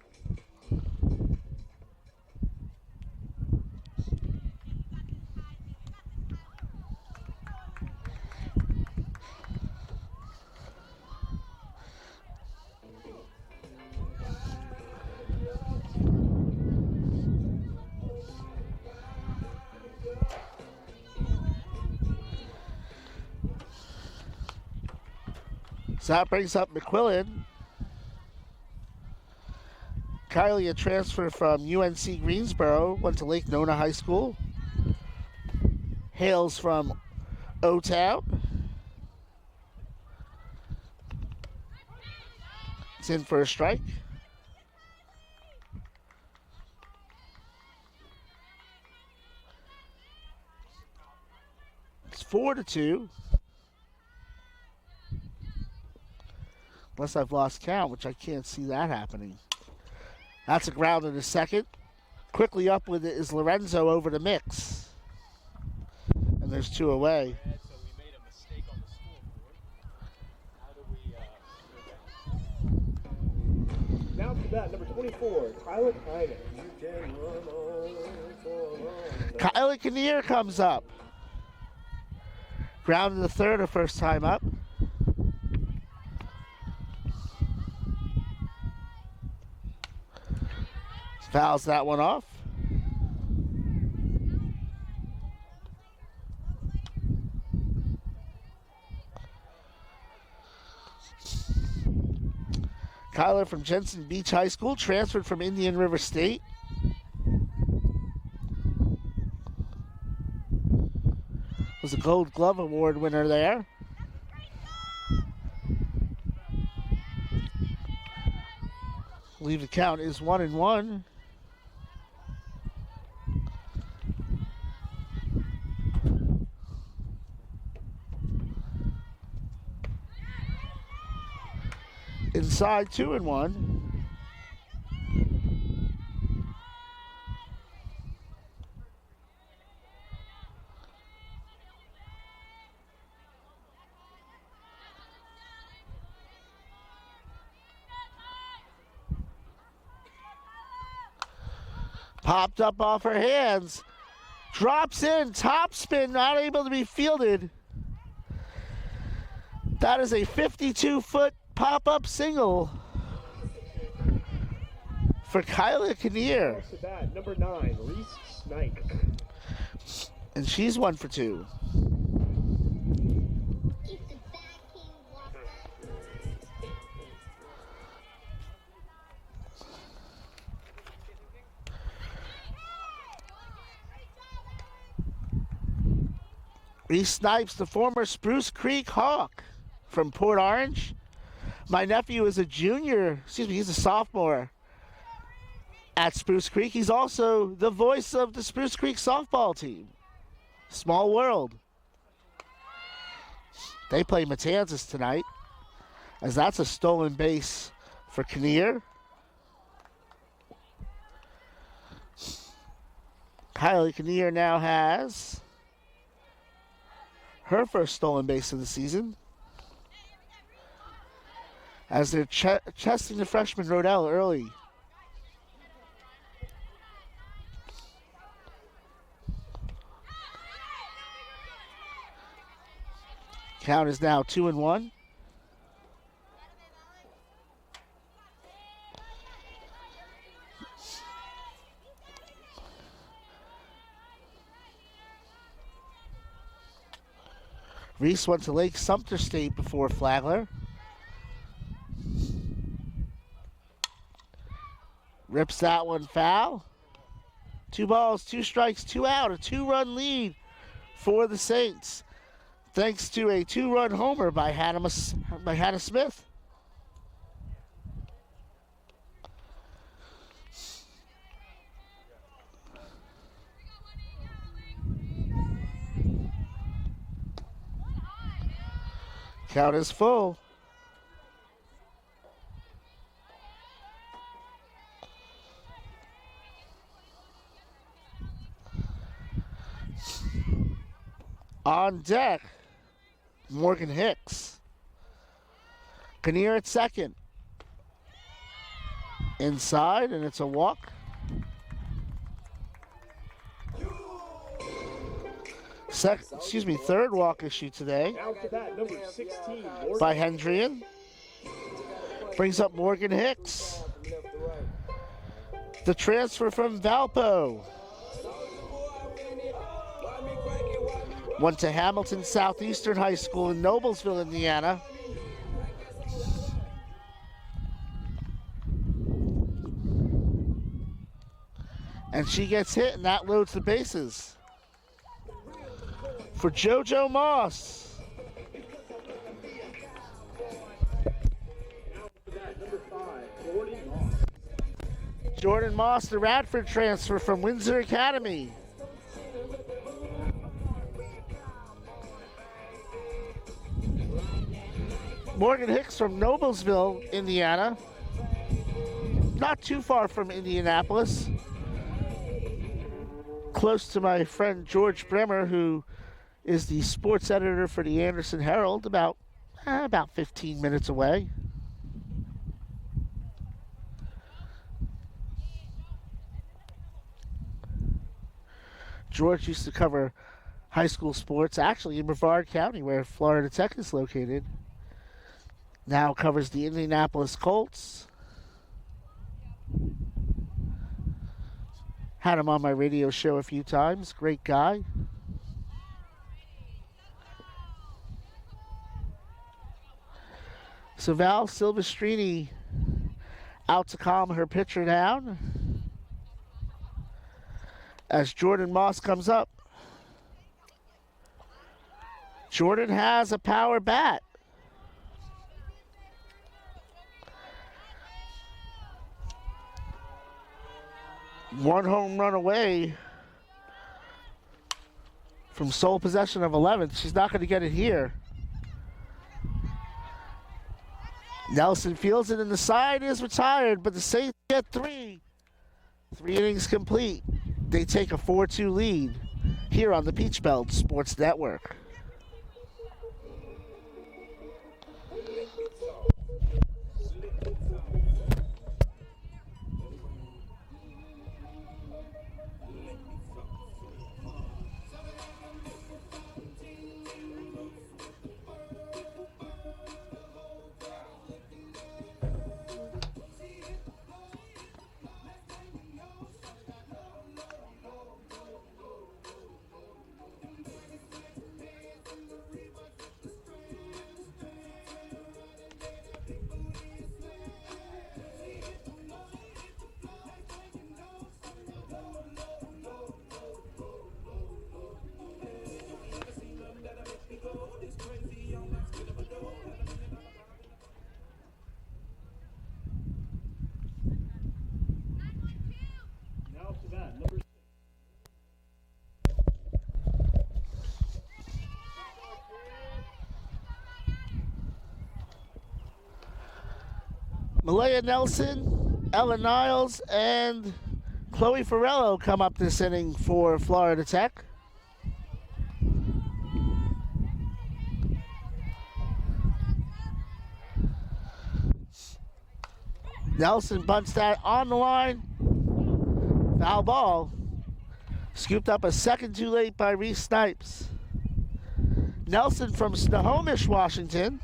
So that brings up McQuillan. Kylie, a transfer from UNC Greensboro, went to Lake Nona High School. Hails from O-Town. It's in for a strike. It's 4-2. Unless I've lost count, which I can't see that happening. That's a grounder to second. Quickly up with it is Lorenzo over the mix. And there's 2 away. So we made a mistake on the scoreboard. How do we Now to that, number 24, Kyler Kynan. Kylie Kinnear comes up. Ground to the third, her first time up. Fouls that one off. Kyler from Jensen Beach High School, transferred from Indian River State. Was a Gold Glove Award winner there. I believe the count is 1-1. Inside 2-1. Popped up off her hands. Drops in, top spin, not able to be fielded. That is a 52-foot pop-up single for Kyla Kinnear. Next to that, number 9, Reese Snipe. And she's 1 for 2. Reese Snipes, the former Spruce Creek Hawk from Port Orange. My nephew is a junior, he's a sophomore at Spruce Creek. He's also the voice of the Spruce Creek softball team. Small world. They play Matanzas tonight, as that's a stolen base for Kinnear. Kylie Kinnear now has her first stolen base of the season, as they're chesting the freshman Rodell early. Count is now 2-1. Reese went to Lake Sumter State before Flagler. Rips that one foul. 2 balls, 2 strikes, 2 out. A 2-run lead for the Saints, thanks to a 2-run homer by Hannah Smith. Count is full. On deck, Morgan Hicks. Kinnear at second. Inside, and it's a walk. Third walk issue today Now to that, number 16, by Hendrian. Brings up Morgan Hicks, the transfer from Valpo. Went to Hamilton Southeastern High School in Noblesville, Indiana. And she gets hit, and that loads the bases for JoJo Moss. Jordan Moss, the Radford transfer from Windsor Academy. Morgan Hicks from Noblesville, Indiana. not too far from Indianapolis. Close to my friend George Bremer, who is the sports editor for the Anderson Herald, about 15 minutes away. George used to cover high school sports, actually in Brevard County, where Florida Tech is located. Now covers the Indianapolis Colts. Had him on my radio show a few times. Great guy. So Val Silvestrini out to calm her pitcher down as Jordan Moss comes up. Jordan has a power bat. One home run away from sole possession of 11th. She's not going to get it here. Nelson fields it, and the side is retired, but the Saints get 3. 3 innings complete. They take a 4-2 lead here on the Peach Belt Sports Network. Malaya Nelson, Ella Niles, and Chloe Farello come up this inning for Florida Tech. Nelson bunts that on the line. Foul ball. Scooped up a second too late by Reese Snipes. Nelson from Snohomish, Washington.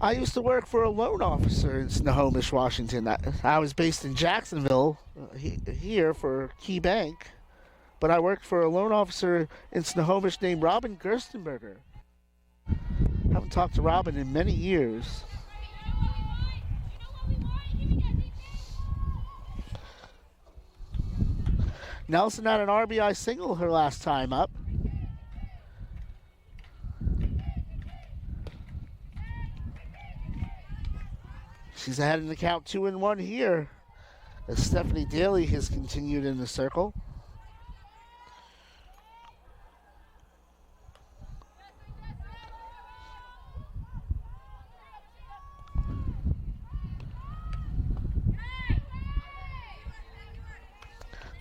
I used to work for a loan officer in Snohomish, Washington. I was based in Jacksonville here for Key Bank, but I worked for a loan officer in Snohomish named Robin Gerstenberger. Haven't talked to Robin in many years. Nelson had an RBI single her last time up. She's ahead in the count 2-1 here as Stephanie Daly has continued in the circle.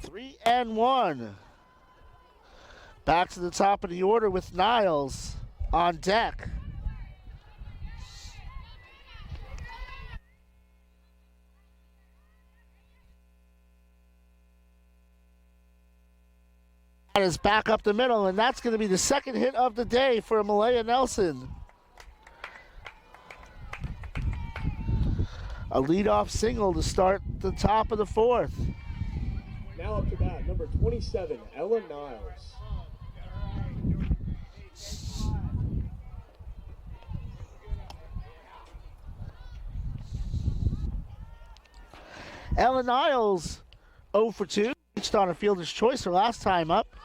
Three and one. Back to the top of the order with Niles on deck. That is back up the middle, and that's going to be the second hit of the day for Malaya Nelson. A leadoff single to start the top of the fourth. Now up to bat, number 27, Ella Niles. Ella Niles, 0 for 2. Reached on a fielder's choice her last time up.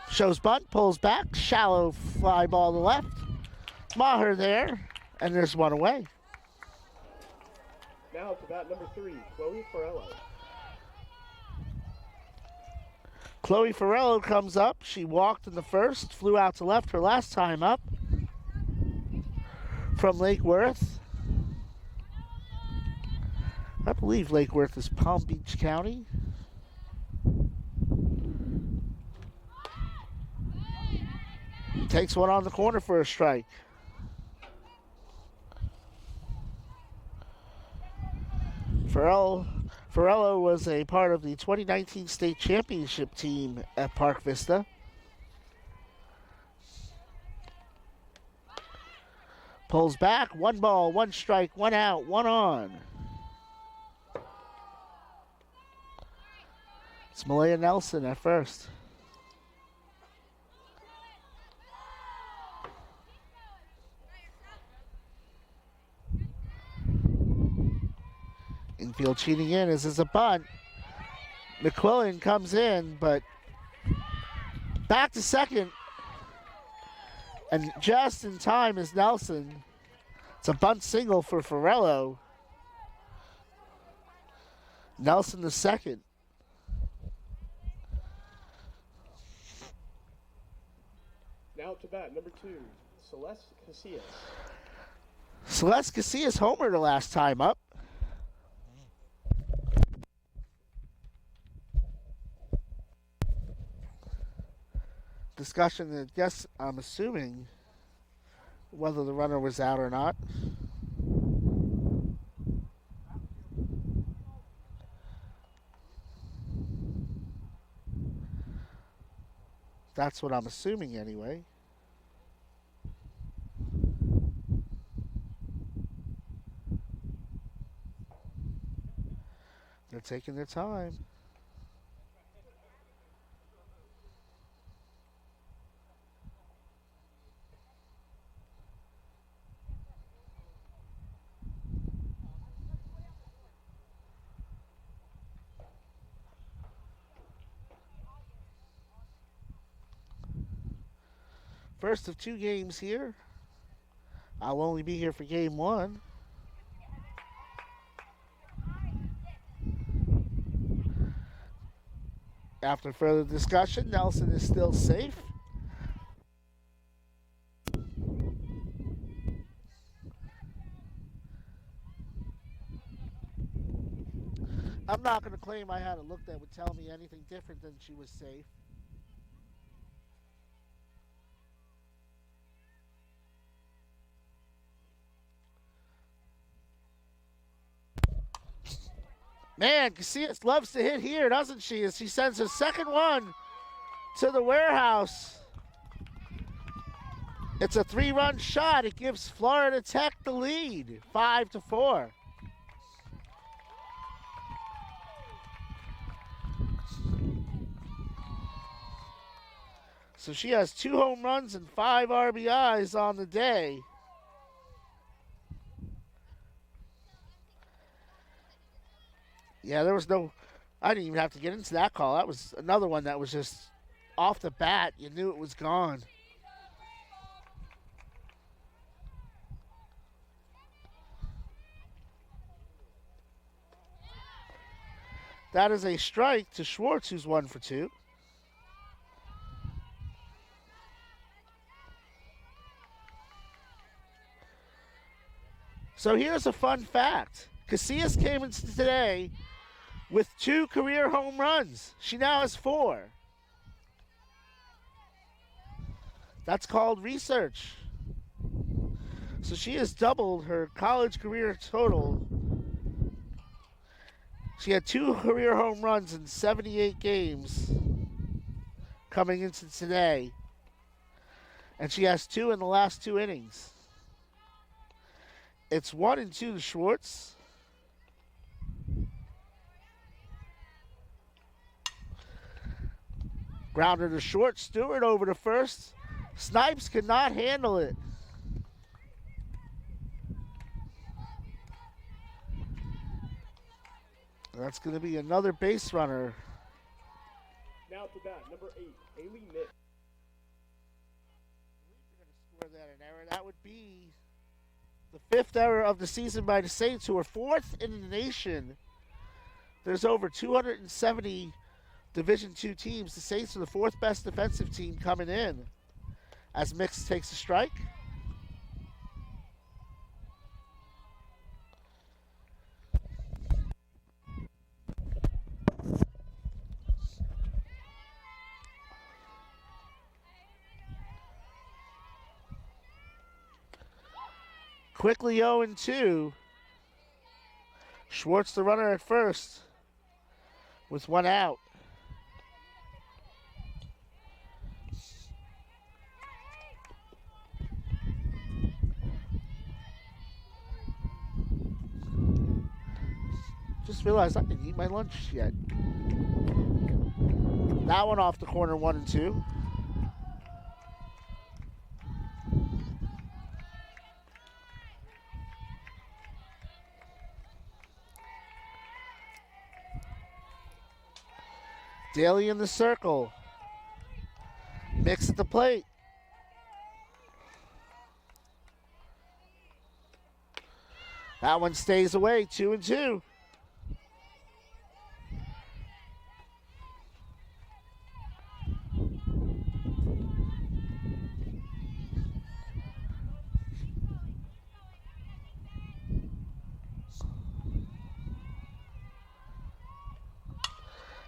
Shows bunt, pulls back, shallow fly ball to left. Maher there, and there's one away. Now up to bat, number 3, Chloe Farello. Chloe Farello comes up. She walked in the first, flew out to left her last time up. from Lake Worth. I believe Lake Worth is Palm Beach County. Takes one on the corner for a strike. Farello was a part of the 2019 state championship team at Park Vista. Pulls back, 1 ball, 1 strike, 1 out, 1 on. It's Malaya Nelson at first. Infield cheating in. This is a bunt. McQuillan comes in, but back to second. And just in time is Nelson. It's a bunt single for Farello. Nelson the second. Now to bat, number 2, Celeste Casillas. Celeste Casillas homered the last time up. Discussion, I guess, I'm assuming whether the runner was out or not. That's what I'm assuming anyway. They're taking their time. First of 2 games here. I'll only be here for game 1. After further discussion, Nelson is still safe. I'm not going to claim I had a look that would tell me anything different than she was safe. Man, Casillas loves to hit here, doesn't she? As she sends her second one to the warehouse. It's a 3-run shot. It gives Florida Tech the lead, 5-4. So she has 2 home runs and 5 RBIs on the day. Yeah, there was no, I didn't even have to get into that call. That was another one that was just off the bat. You knew it was gone. That is a strike to Schwartz, who's 1 for 2. So here's a fun fact. Casillas came into today with 2 career home runs. She now has 4. That's called research. So she has doubled her college career total. She had 2 career home runs in 78 games coming into today. And she has 2 in the last 2 innings. It's 1-2 to Schwartz. Grounder to short, Stewart over to first. Snipes could not handle it. That's going to be another base runner. Now to bat, number 8, Haley Nick. Score that an error. That would be the 5th error of the season by the Saints, who are 4th in the nation. There's over 270 Division II teams. The Saints are the 4th best defensive team coming in. As Mix takes a strike. Quickly 0-2. Schwartz the runner at first with one out. Just realized I didn't eat my lunch yet. That one off the corner, 1-2. Daly in the circle. Mix at the plate. That one stays away, 2-2.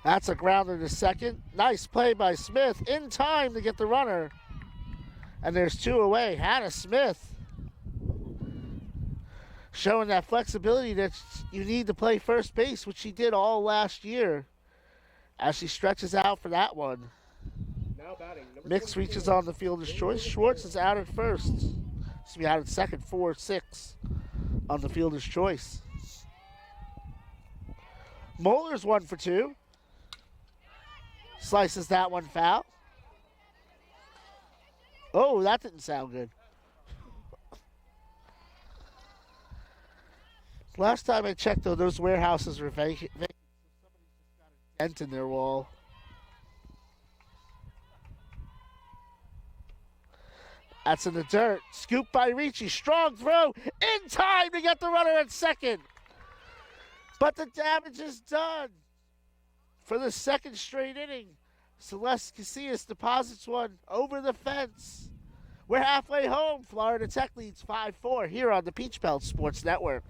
That's a grounder to second. Nice play by Smith in time to get the runner. And there's two away. Hannah Smith showing that flexibility that you need to play first base, which she did all last year as she stretches out for that one. Now batting, number Mix 24. reaches on the fielder's choice. Schwartz is out at first. So we out at second, 4-6 on the fielder's choice. Moeller's 1 for 2. Slices that one foul. Oh, that didn't sound good. Last time I checked, though, those warehouses were vacant. So somebody's just got a dent in their wall. That's in the dirt. Scoop by Ricci. Strong throw. In time to get the runner at second. But the damage is done. For the second straight inning, Celeste Casillas deposits one over the fence. We're halfway home. Florida Tech leads 5-4 here on the Peach Belt Sports Network.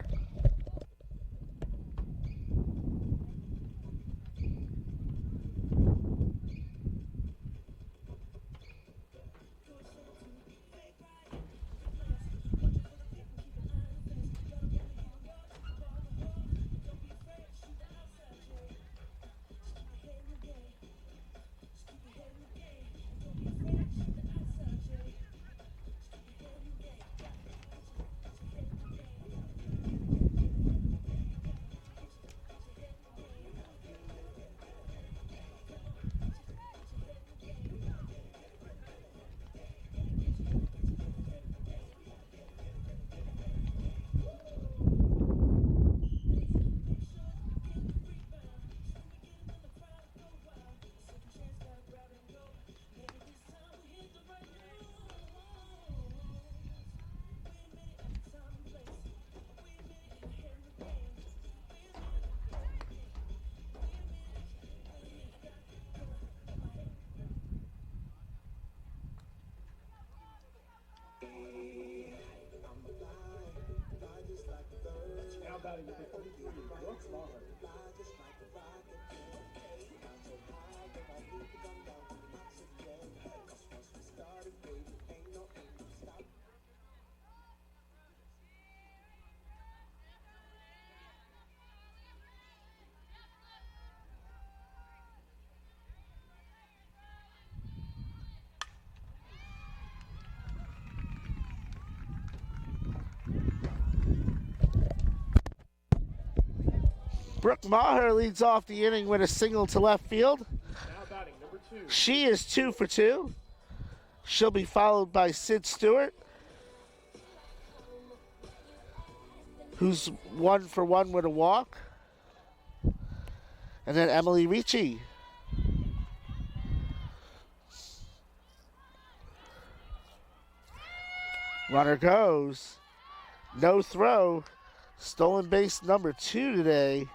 Now batting, number 33, Brooks Mahler. Brooke Maher leads off the inning with a single to left field. Now batting, number 2. She is 2 for 2. She'll be followed by Sid Stewart, who's 1 for 1 with a walk. And then Emily Ricci. Runner goes. No throw. Stolen base number 2 today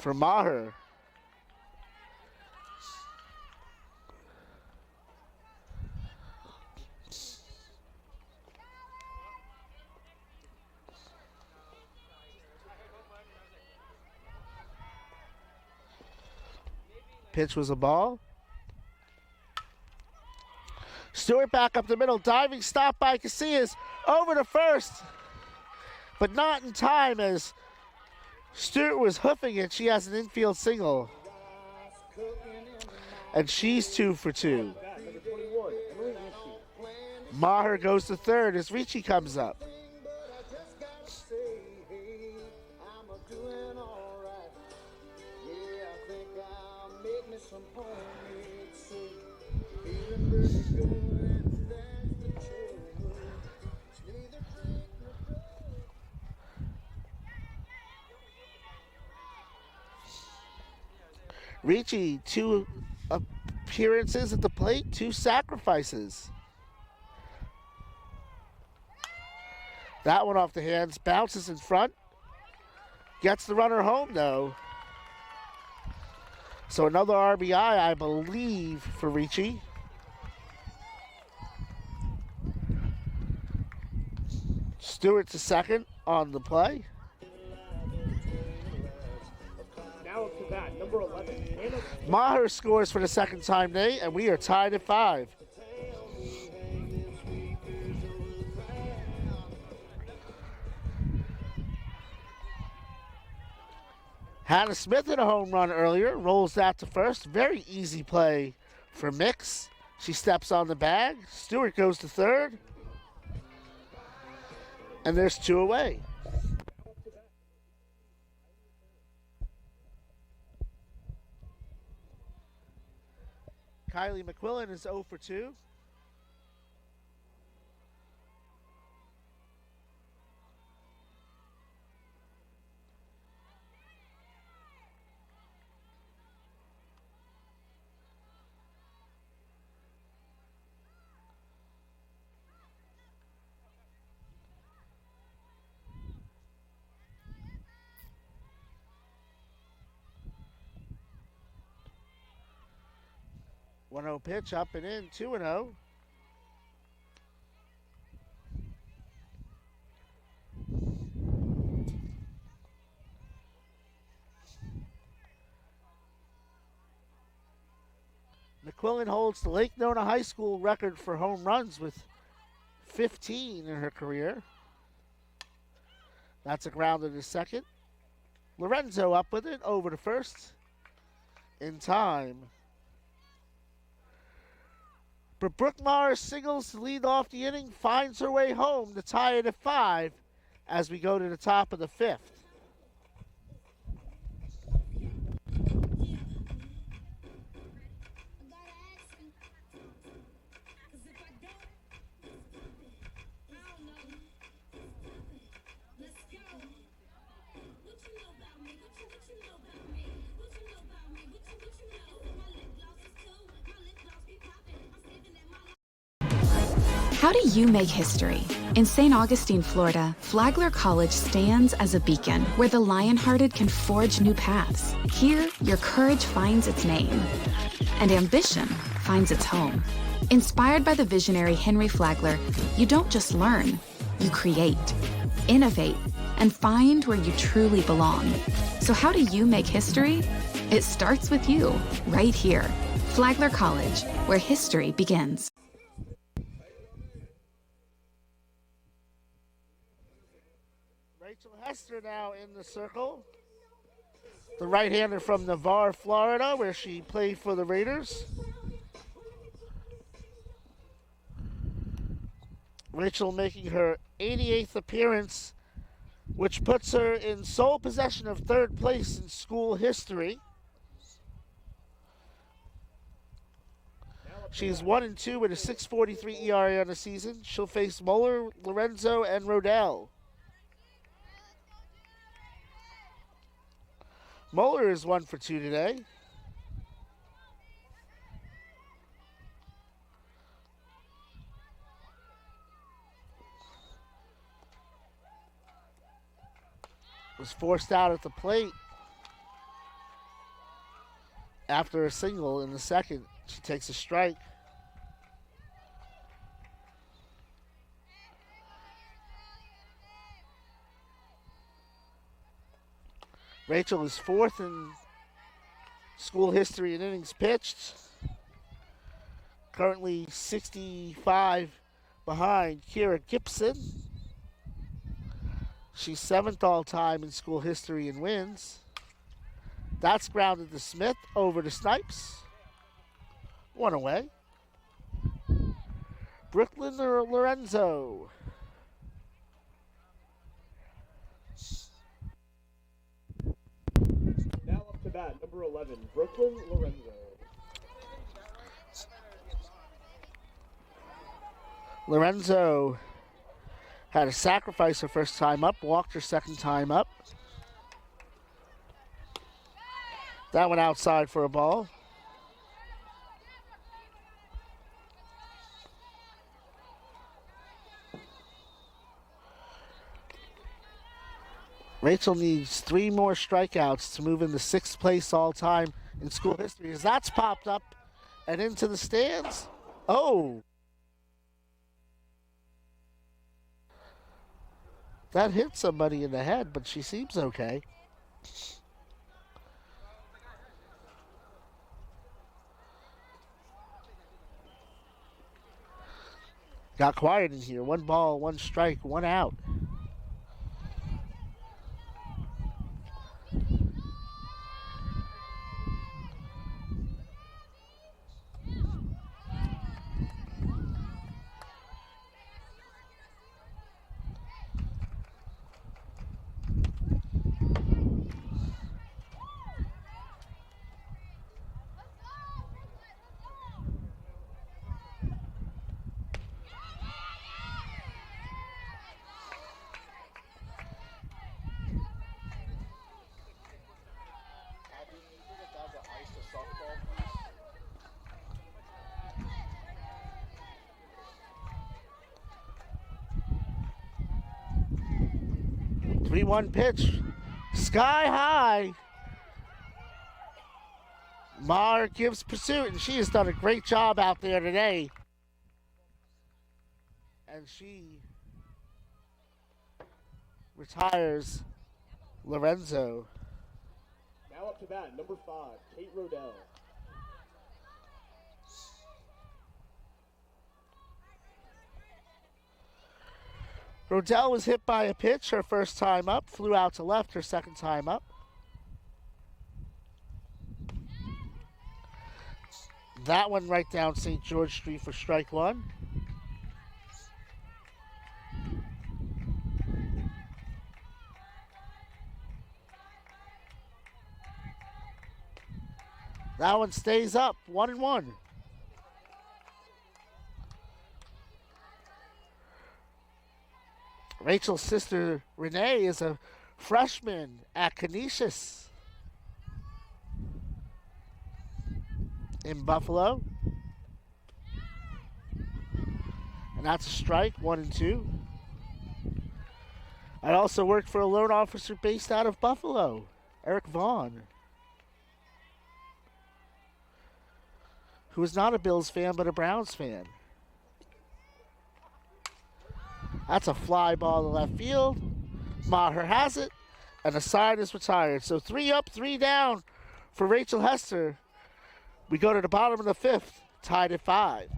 for Maher. Pitch was a ball. Stewart back up the middle. Diving stop by Casillas. Over to first. but not in time as Stewart was hoofing it. She has an infield single. And she's 2 for 2. Number 21, Emily Ricci. Maher goes to third as Ricci comes up. Ricci, 2 appearances at the plate, 2 sacrifices. That one off the hands, bounces in front. Gets the runner home, though. So another RBI, I believe, for Ricci. Stewart to second on the play. Now up to bat, number 11, Hannah. Maher scores for the second time today, and we are tied at 5. Hannah Smith hit a home run earlier, rolls that to first. Very easy play for Mix. She steps on the bag. Stewart goes to third. And there's 2 away. Kylie McQuillan is 0 for 2. One 0 pitch up and in, 2-0. McQuillan holds the Lake Nona High School record for home runs with 15 in her career. That's a grounder to second. Lorenzo up with it, over to first. In time. But Brooke Morris singles to lead off the inning, finds her way home to tie it at 5 as we go to the top of the 5th. How do you make history? In St. Augustine, Florida, Flagler College stands as a beacon where the lion-hearted can forge new paths. Here, your courage finds its name, and ambition finds its home. Inspired by the visionary Henry Flagler, you don't just learn, you create, innovate, and find where you truly belong. So how do you make history? It starts with you, right here. Flagler College, where history begins. Rachel Hester now in the circle. The right-hander from Navarre, Florida, where she played for the Raiders. Rachel making her 88th appearance, which puts her in sole possession of third place in school history. She's 1-2 with a 6.43 ERA on the season. She'll face Moeller, Lorenzo, and Rodell. Moeller is 1 for 2 today. Was forced out at the plate after a single in the second. She takes a strike. Rachel is 4th in school history in innings pitched. Currently 65 behind Kira Gibson. She's 7th all time in school history in wins. That's grounded to Smith, over to Snipes. One away. Brooklyn or Lorenzo. Now up to bat, number 11, Brooklyn Lorenzo. Lorenzo had to sacrifice her first time up, walked her second time up. That went outside for a ball. Rachel needs 3 more strikeouts to move into 6th place all time in school history. As that's popped up and into the stands. Oh. That hit somebody in the head, but she seems okay. Got quiet in here. 1 ball, 1 strike, 1 out. Three-one pitch, sky high. Maher gives pursuit, and she has done a great job out there today. And she retires Lorenzo. Now up to bat, number 5, Kate Rodell. Rodell was hit by a pitch her first time up, flew out to left her second time up. That one right down St. George Street for strike 1. That one stays up, 1-1. Rachel's sister, Renee, is a freshman at Canisius in Buffalo. And that's a strike, 1-2. I also worked for a loan officer based out of Buffalo, Eric Vaughn, who is not a Bills fan but a Browns fan. That's a fly ball to left field. Maher has it, and the side is retired. So 3 up, 3 down for Rachel Hester. We go to the bottom of the 5th, tied at 5.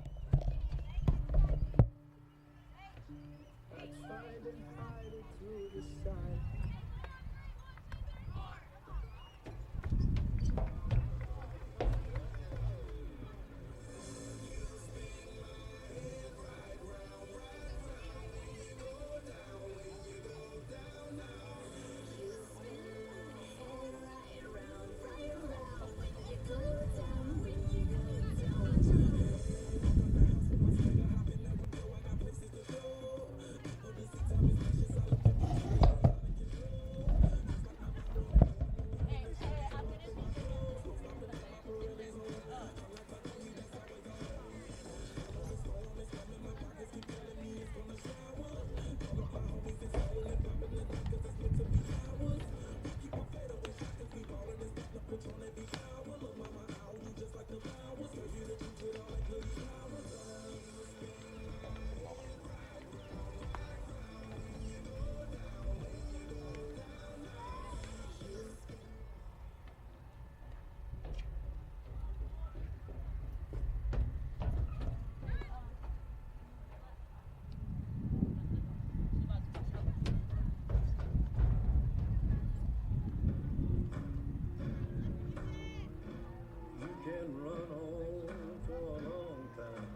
can run on for a long time.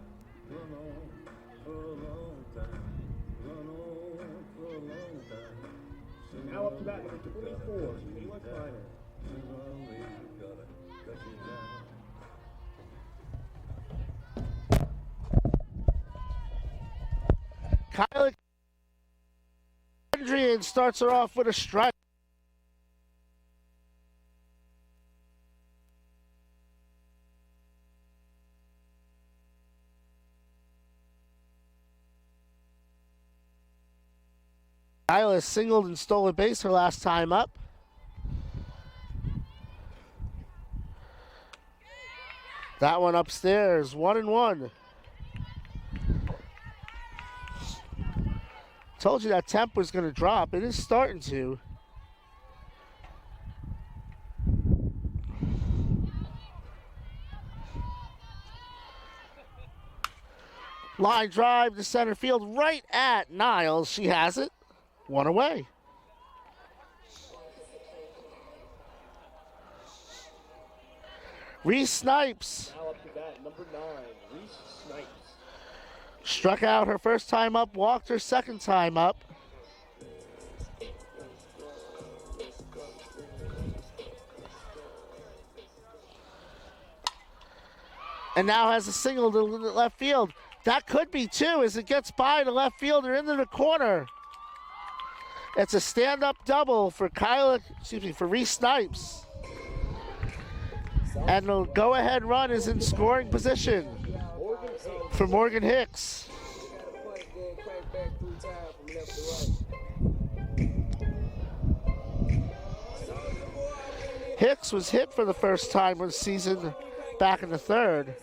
Run on for a long time. Run on for a long time. Now up to bat number 24, Kayla Kleiner. Sooner or later, gotta cut you down. Kylie Hendrian starts her off with a strike. Kyla singled and stole a base her last time up. That one upstairs, 1-1. Told you that temp was going to drop. It is starting to. Line drive to center field right at Niles. She has it. One away. Reese Snipes. Now up to bat number 9, Reese Snipes. Struck out her first time up, walked her second time up. And now has a single to left field. That could be two as it gets by the left fielder into the corner. It's a stand-up double for for Reese Snipes. And the go-ahead run is in scoring position for Morgan Hicks. Hicks was hit for the first time of the season back in the third.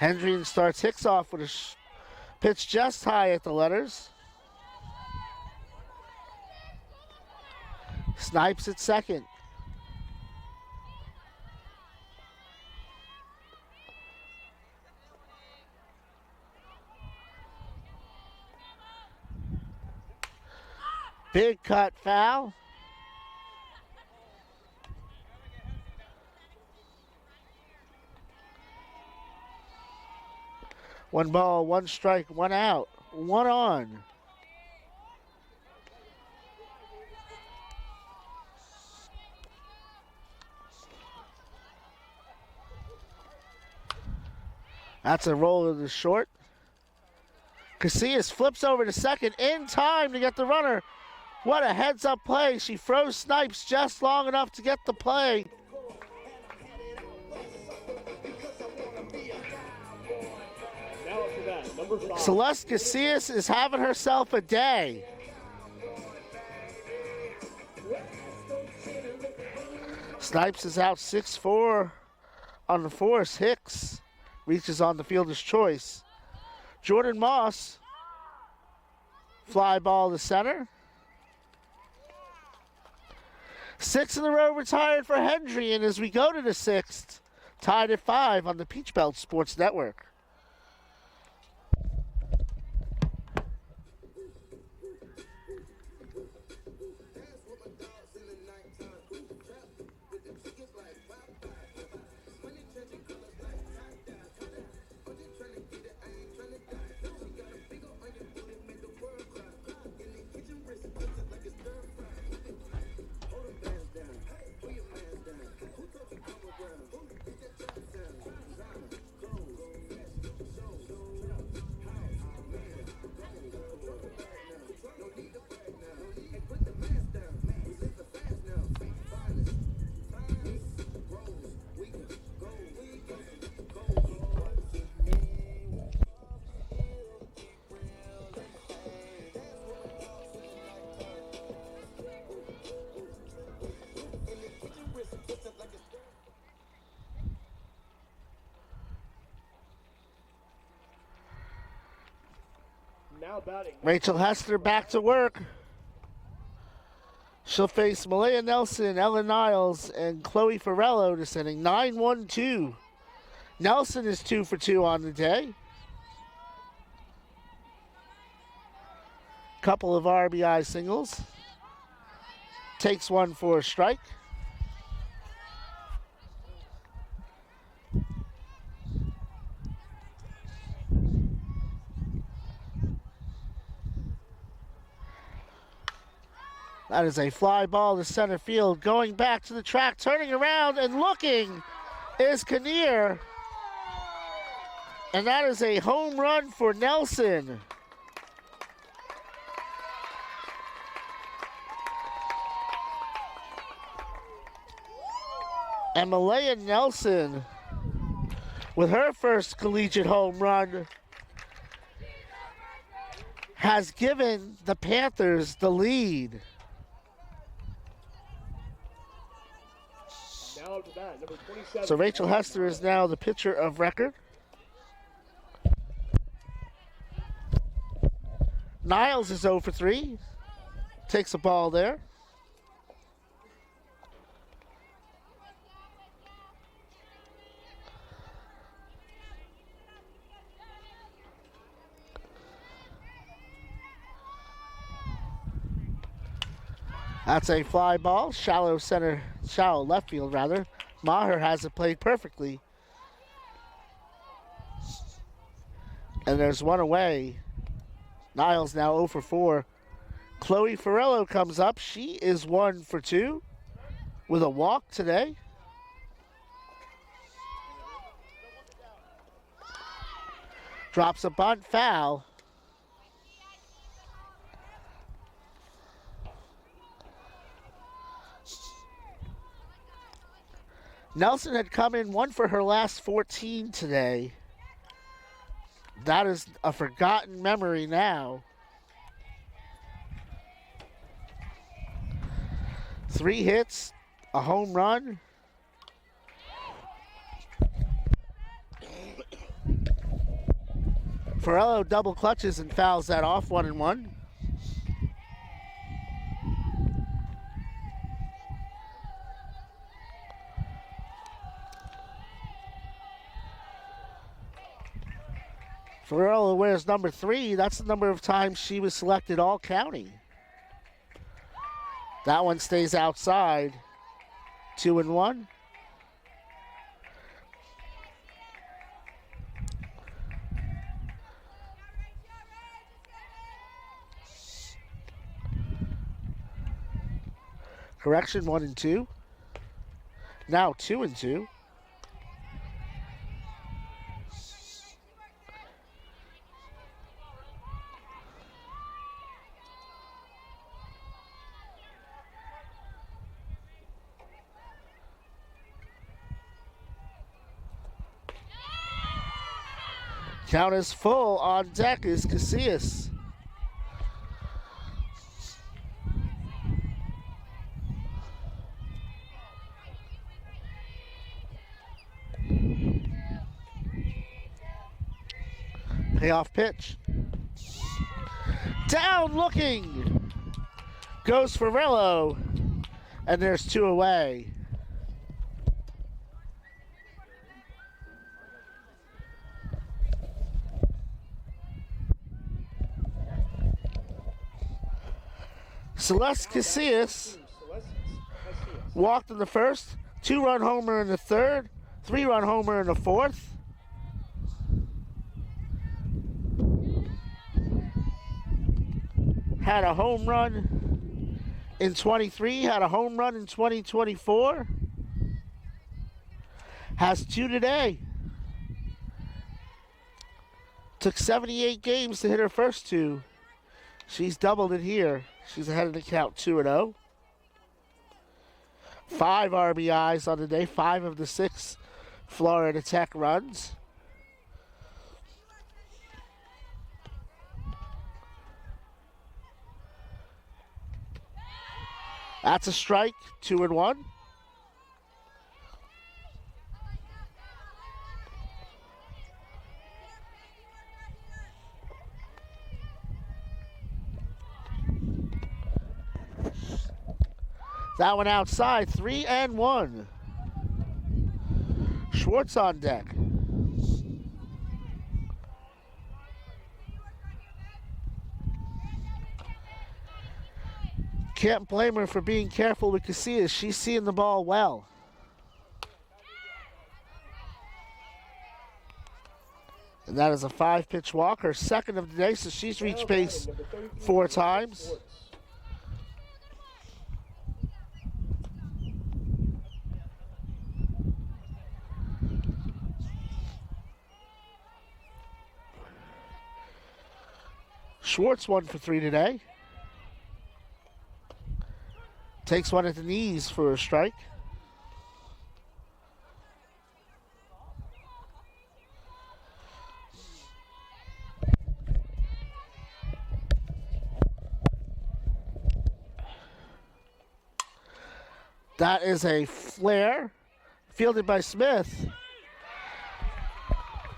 Hendrian starts Hicks off with a pitch just high at the letters. Snipes at second. Big cut foul. One ball, one strike, one out, one on. That's a roll to the short. Casillas flips over to second in time to get the runner. What a heads-up play. She froze Snipes just long enough to get the play. Now up to bat number 5. Celeste Casillas is having herself a day. Snipes is out 6-4 on the force. Hicks reaches on the fielder's choice. Jordan Moss, fly ball to center. 6 in a row retired for Hendrian as we go to the 6th. Tied at 5 on the Peach Belt Sports Network. now batting. Rachel Hester back to work. She'll face Malaya Nelson, Ellen Niles, and Chloe Farello this inning. 9-1-2. Nelson is 2 for 2 on the day. Couple of RBI singles. Takes one for a strike. That is a fly ball to center field. Going back to the track, turning around and looking is Kinnear. And that is a home run for Nelson. And Malaya Nelson, with her first collegiate home run, has given the Panthers the lead. Now up to bat, number 27. So Rachel Hester is now the pitcher of record. Niles is 0 for 3. Takes a ball there. That's a fly ball, shallow left field rather. Maher has it played perfectly. And there's one away. Niles now 0 for 4. Chloe Farello comes up. She is 1 for 2 with a walk today. Drops a bunt foul. Nelson had come in 1 for her last 14 today. That is a forgotten memory now. 3 hits, a home run. Farello double clutches and fouls that off, 1-1. Farello wears number 3. That's the number of times she was selected all-county. That one stays outside. 2-1. Correction, 1-2. Now 2-2. Count is full. On deck is Casillas. Payoff pitch. Down looking. Goes Farello. And there's 2 away. Celeste Casillas walked in the first, 2-run homer in the third, 3-run homer in the fourth. Had a home run in 23, had a home run in 2024. Has 2 today. Took 78 games to hit her first 2. She's doubled it here. She's ahead of the count 2-0. 5 RBIs on the day, 5 of the 6 Florida Tech runs. That's a strike, 2-1. That one outside, 3-1. Schwartz on deck. Can't blame her for being careful with Casillas. She's seeing the ball well. And that is a 5-pitch walk, her second of the day, so she's reached base 4 times. Schwartz 1 for 3 today. Takes one at the knees for a strike. That is a flare, fielded by Smith.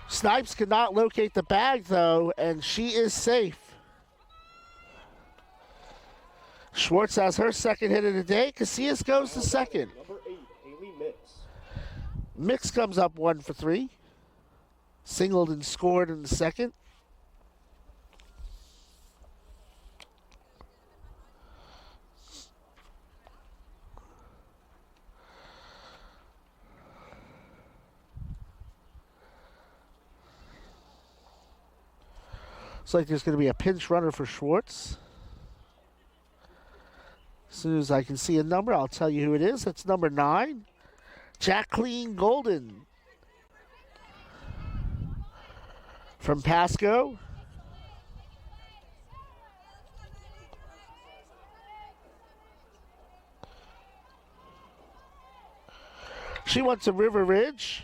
Snipes could not locate the bag, though, and she is safe. Schwartz has her second hit of the day. Casillas goes to second. Number 8, Haley Mix. Mix comes up 1 for 3. Singled and scored in the second. Looks like there's going to be a pinch runner for Schwartz. As soon as I can see a number, I'll tell you who it is. That's number 9, Jacqueline Golden from Pasco. She went to River Ridge,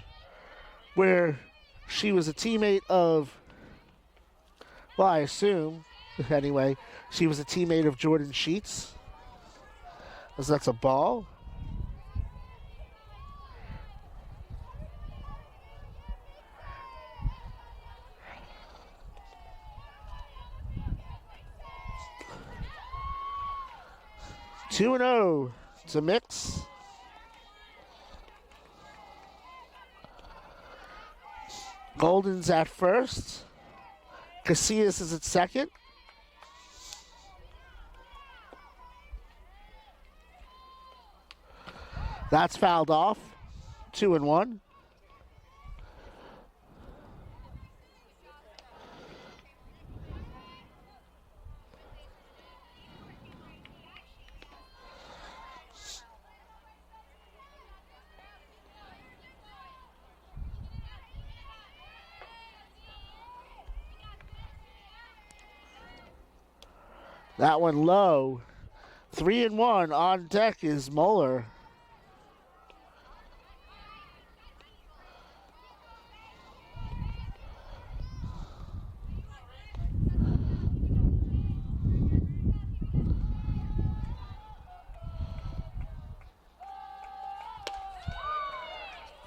where she was a teammate of, well, I assume, anyway, she was a teammate of Jordan Sheets. As that's a ball. Two and 0 to Mix. Golden's at first. Casillas is at second. That's fouled off. 2-1. That one low. 3-1. On deck is Moeller.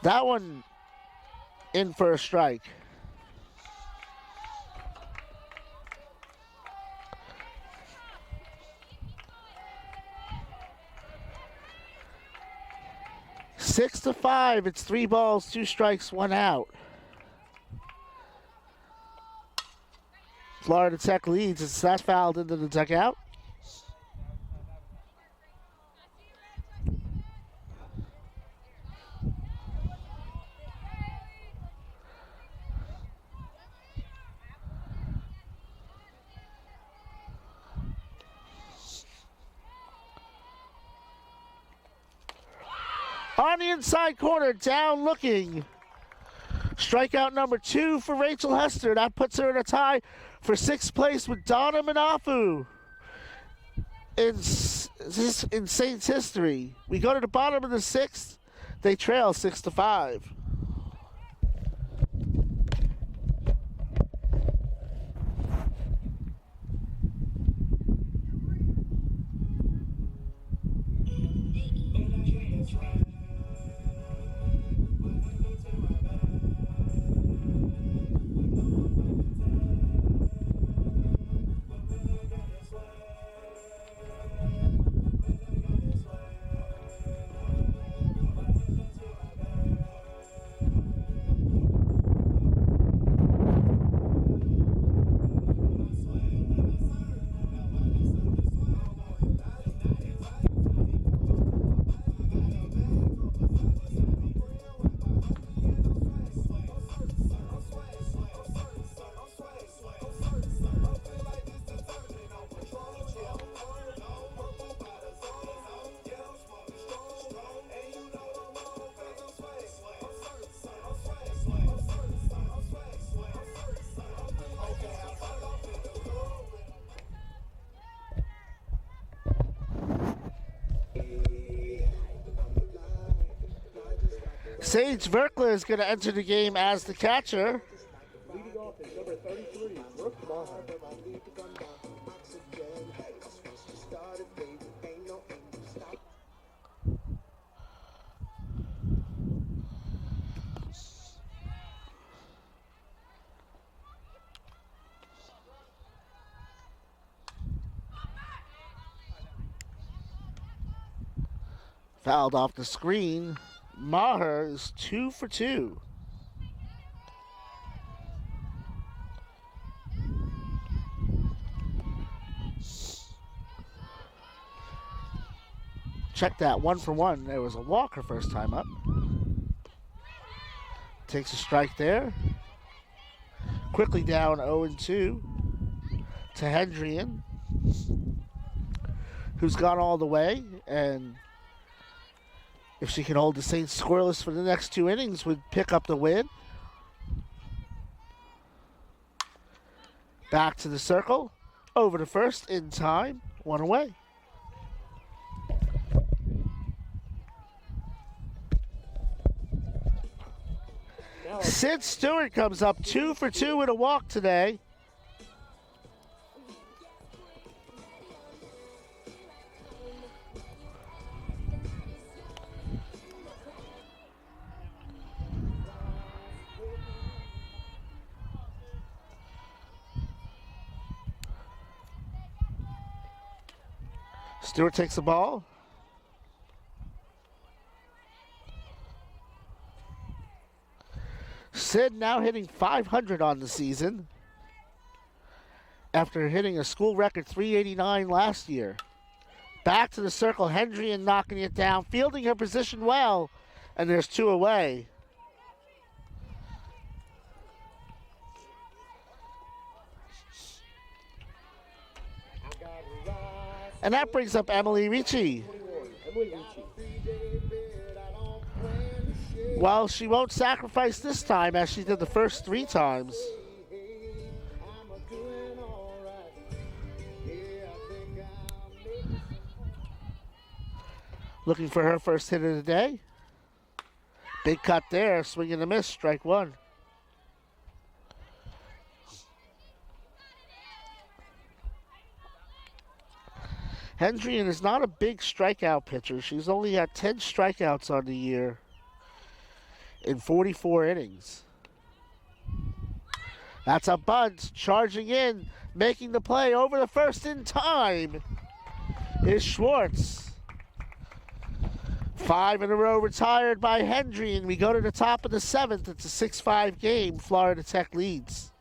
That one in for a strike. Six to 5. It's 3 balls, 2 strikes, 1 out. Florida Tech leads. It's that fouled into the dugout. On the inside corner, down looking. Strikeout number 2 for Rachel Hester. That puts her in a tie for 6th place with Donna Manafu in Saints history. We go to the bottom of the 6th. They trail 6-5. Sage Verkler is going to enter the game as the catcher. Leading off is number 33, Brooke Maher. Fouled off the screen. Maher is 2 for 2. Check that, 1 for 1. There was a walk her first time up. Takes a strike there. Quickly down 0-2 to Hendrian, who's gone all the way, and if she can hold the Saints scoreless for the next 2 innings, would pick up the win. Back to the circle. Over to first in time. 1 away. Sid Stewart comes up 2 for 2 with a walk today. Stewart takes the ball. Sid now hitting .500 on the season after hitting a school record .389 last year. Back to the circle, Hendrian knocking it down, fielding her position well, and there's 2 away. And that brings up Emily Ricci. Emily Ricci. While she won't sacrifice this time as she did the first 3 times. Looking for her first hit of the day. Big cut there, swing and a miss, strike 1. Hendrian is not a big strikeout pitcher. She's only had 10 strikeouts on the year in 44 innings. That's a bunt, charging in, making the play over the first in time is Schwartz. 5 in a row retired by Hendrian. We go to the top of the 7th. It's a 6-5 game. Florida Tech leads.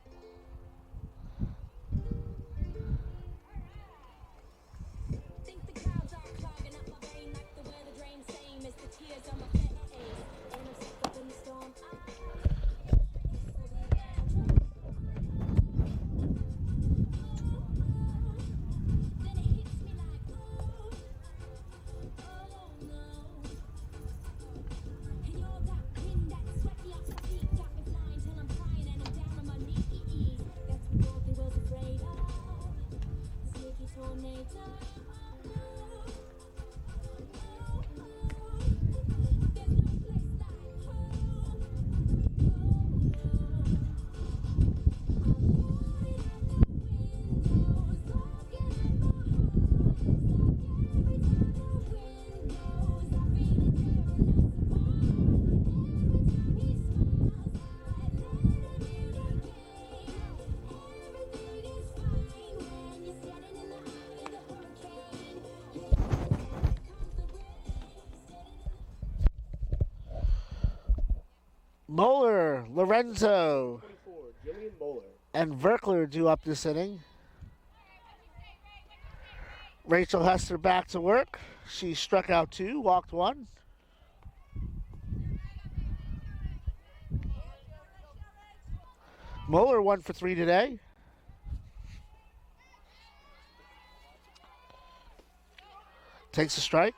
Moeller, Lorenzo, 24, Jillian Moeller. and Verkler due up this inning. Rachel Hester back to work. She struck out 2, walked 1. Moeller 1 for 3 today. Takes a strike.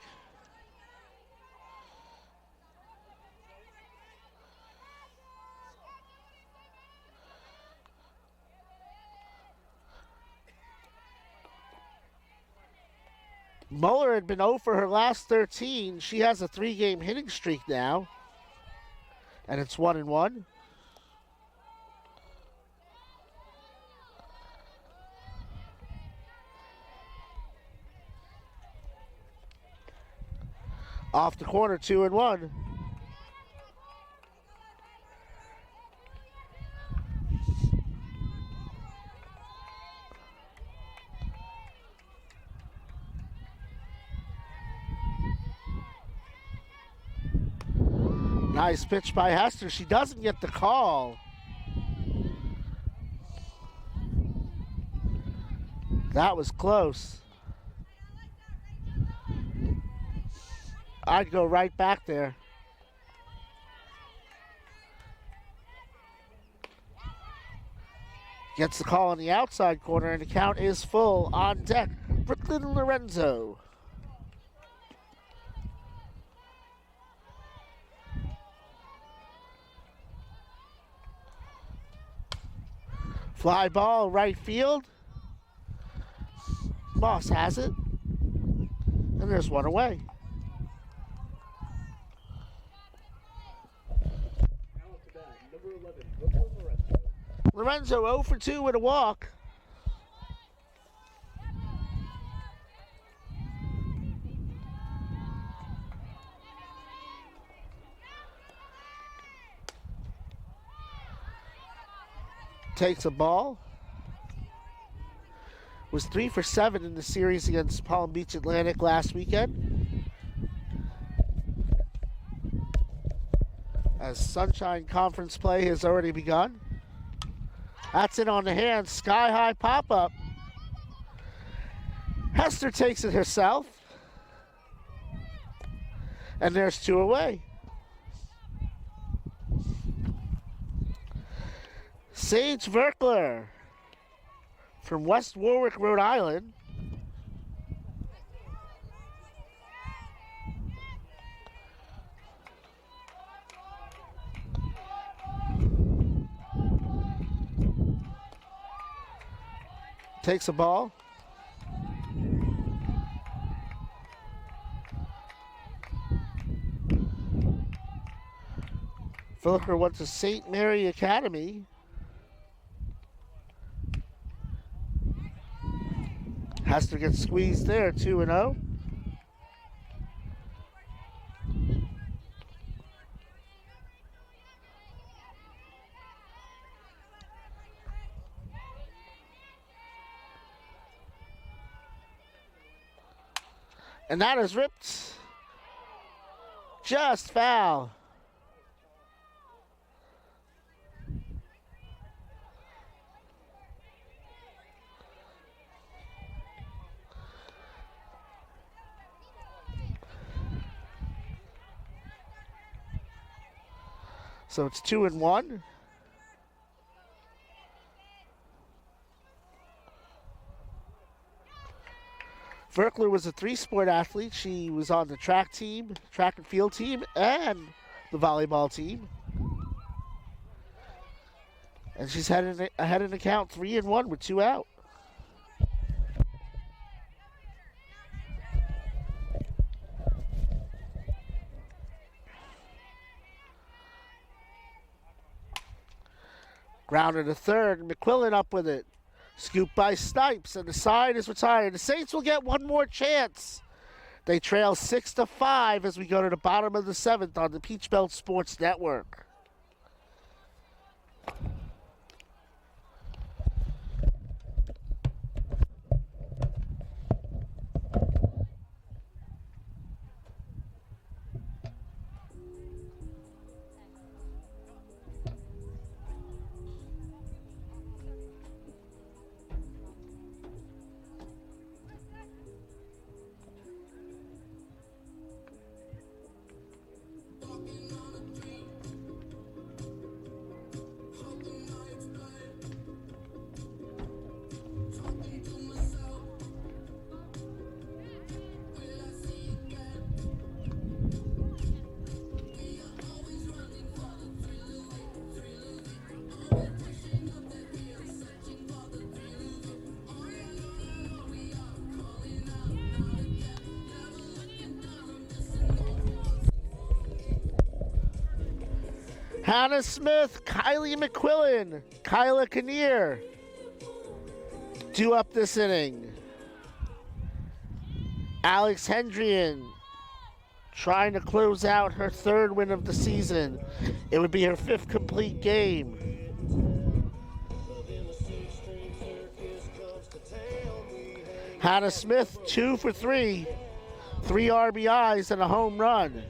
Moeller had been 0 for her last 13. She has a 3-game hitting streak now. And it's 1-1. Off the corner, 2-1. Nice pitch by Hester. She doesn't get the call. That was close. I'd go right back there. Gets the call on the outside corner, and the count is full. On deck, Brooklyn Lorenzo. Fly ball, right field. Moss has it. And there's one away. Now up to bat, number 11, Brooklyn Lorenzo. Lorenzo 0 for 2 with a walk. Takes a ball. Was 3 for 7 in the series against Palm Beach Atlantic last weekend. As Sunshine Conference play has already begun. That's it on the hand. Sky high pop up. Hester takes it herself. And there's 2 away. Sage Verkler from West Warwick, Rhode Island. Takes a ball. Verkler went to St. Mary Academy. Hester gets squeezed there, 2-0. And that is ripped. Just foul. So it's 2-1. Verkler was a 3-sport athlete. She was on the track team, track and field team, and the volleyball team. And she's ahead in the count, 3-1 with 2 out. Grounded to third. McQuillan up with it. Scoop by Snipes, and the side is retired. The Saints will get one more chance. They trail 6-5 as we go to the bottom of the 7th on the Peach Belt Sports Network. Hannah Smith, Kylie McQuillan, Kyla Kinnear due up this inning. Alex Hendrian trying to close out her third win of the season. It would be her fifth complete game. Hannah Smith, 2 for 3, 3 RBIs and a home run.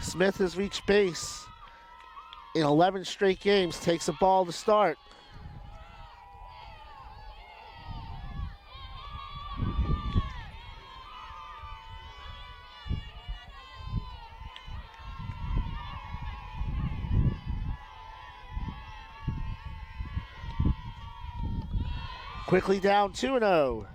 Smith has reached base in 11 straight games, takes a ball to start. Quickly down 2-0.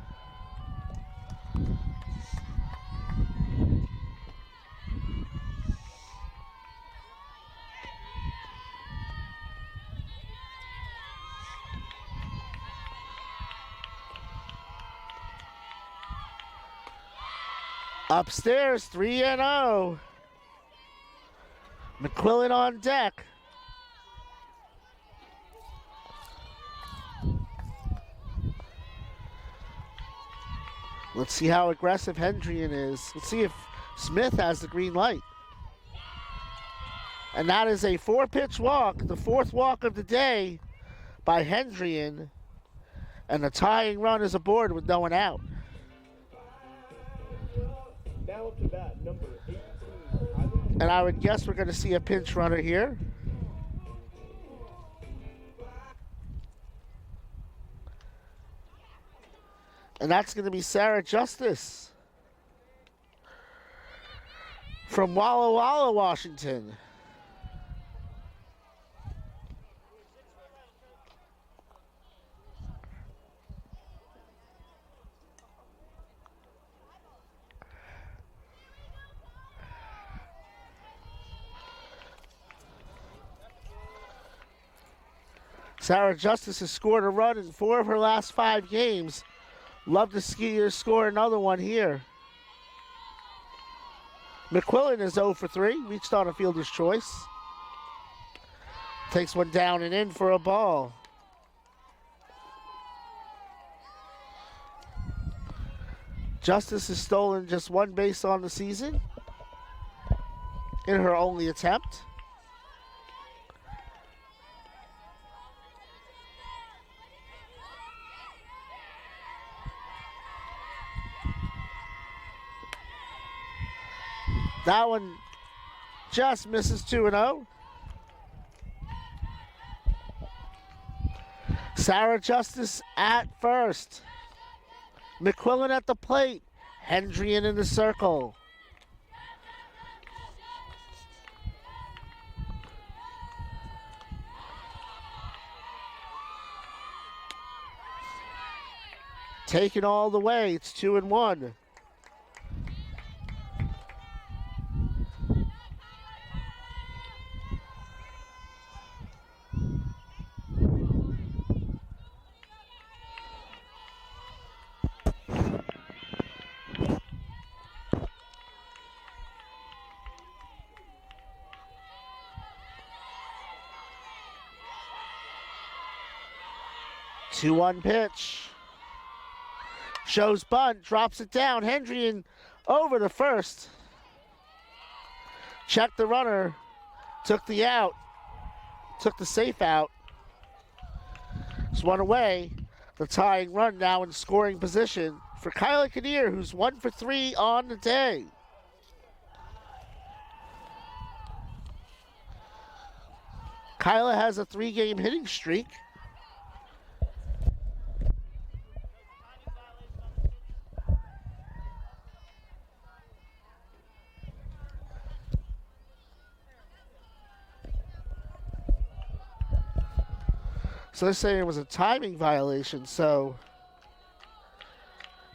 Upstairs, 3-0. McQuillan on deck. Let's see how aggressive Hendrian is. Let's see if Smith has the green light. And that is a 4-pitch walk, the 4th walk of the day by Hendrian. And the tying run is aboard with no one out. Now up to bat, number 18. And I would guess we're going to see a pinch runner here. And that's going to be Sarah Justice from Walla Walla, Washington. Sarah Justice has scored a run in 4 of her last 5 games. Love to see her score another one here. McQuillan is 0 for 3, reached on a fielder's choice. Takes one down and in for a ball. Justice has stolen just 1 base on the season in her only attempt. That one just misses 2-0. Sarah Justice at first. McQuillan at the plate. Hendrian in the circle. Taken all the way. It's 2-1. Two-one pitch. Shows bunt, drops it down. Hendrian over the first. Checked the runner, took the out, took the safe out. It's one away. The tying run now in scoring position for Kyla Kinnear, who's 1 for 3 on the day. Kyla has a 3-game hitting streak. So they're saying it was a timing violation, so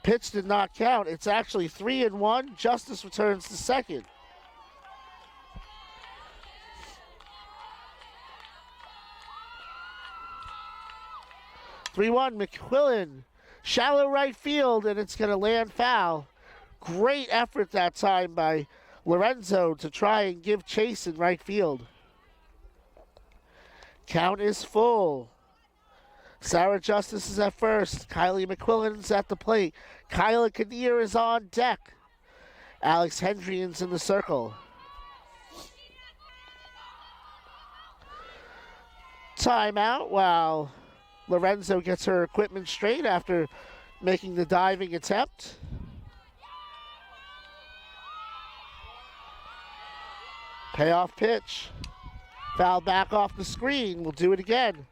pitch did not count. It's actually 3-1. Justice returns to second. 3-1, McQuillan. Shallow right field, and it's going to land foul. Great effort that time by Lorenzo to try and give chase in right field. Count is full. Sarah Justice is at first. Kylie McQuillan's at the plate. Kyla Kinnear is on deck. Alex Hendrian's in the circle. Timeout while Lorenzo gets her equipment straight after making the diving attempt. Payoff pitch. Foul back off the screen. We'll do it again.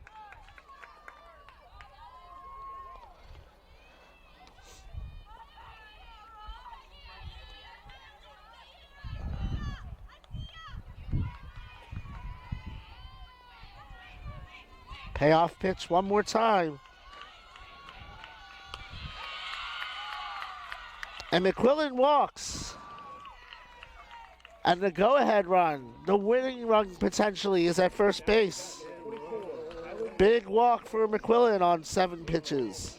Payoff pitch one more time. And McQuillan walks. And the go-ahead run, the winning run potentially, is at first base. Big walk for McQuillan on 7 pitches.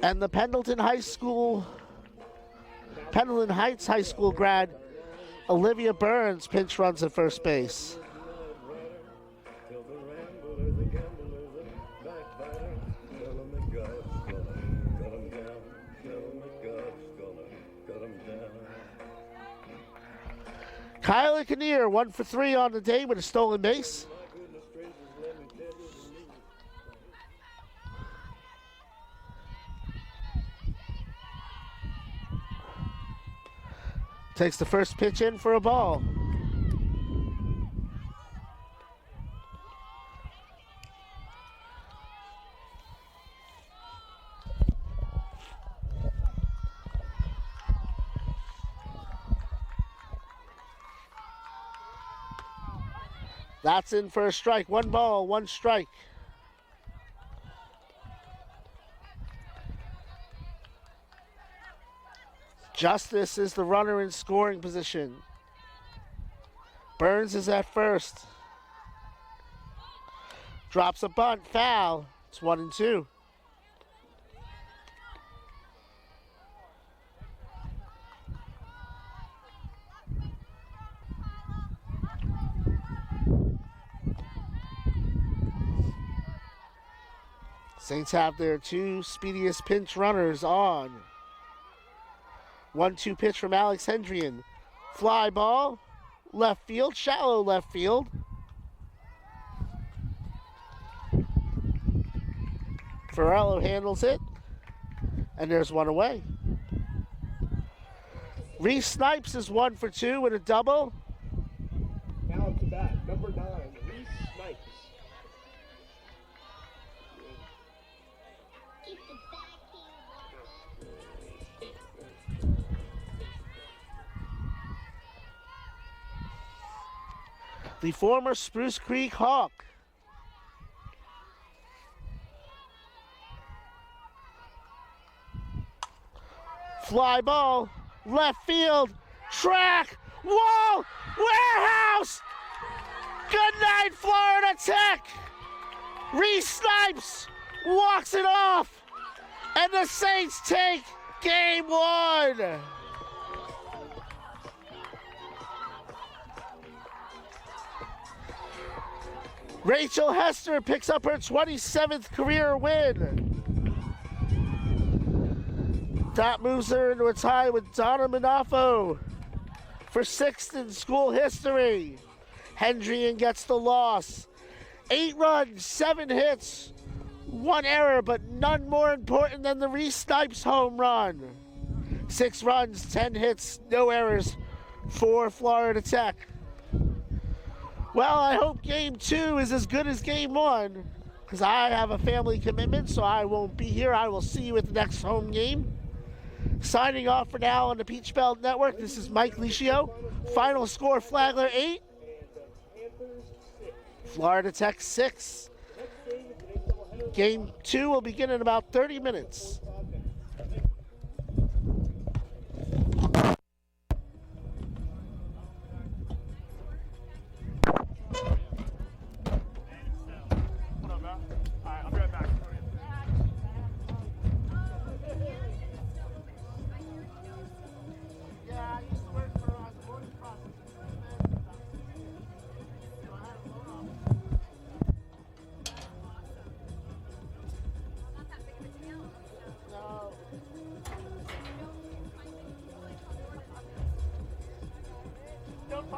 And the Pendleton Heights High School grad Olivia Burns pinch runs at first base. Kyla Kinnear, 1 for 3 on the day with a stolen base. Takes the first pitch in for a ball. That's in for a strike. 1 ball, 1 strike. Justice is the runner in scoring position. Burns is at first. Drops a bunt, foul. It's 1-2. Saints have their 2 speediest pinch runners on. 1-2 pitch from Alex Hendrian. Fly ball, left field, shallow left field. Ferrello handles it, and there's 1 away. Reese Snipes is 1 for 2 with a double. Now up to bat, number 9, Reese Snipes. The former Spruce Creek Hawk. Fly ball, left field, track, wall, warehouse! Good night, Florida Tech! Reese Snipes walks it off, and the Saints take game 1. Rachel Hester picks up her 27th career win. That moves her into a tie with Donna Manafo for 6th in school history. Hendrian gets the loss. 8 runs, 7 hits, 1 error, but none more important than the Reese Snipes home run. 6 runs, 10 hits, no errors for Florida Tech. Well, I hope game 2 is as good as game 1, because I have a family commitment, so I won't be here. I will see you at the next home game. Signing off for now on the Peach Belt Network, this is Mike Licio. Final score, Flagler 8, Florida Tech 6. Game 2 will begin in about 30 minutes.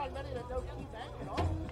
find many that don't keep bank at all.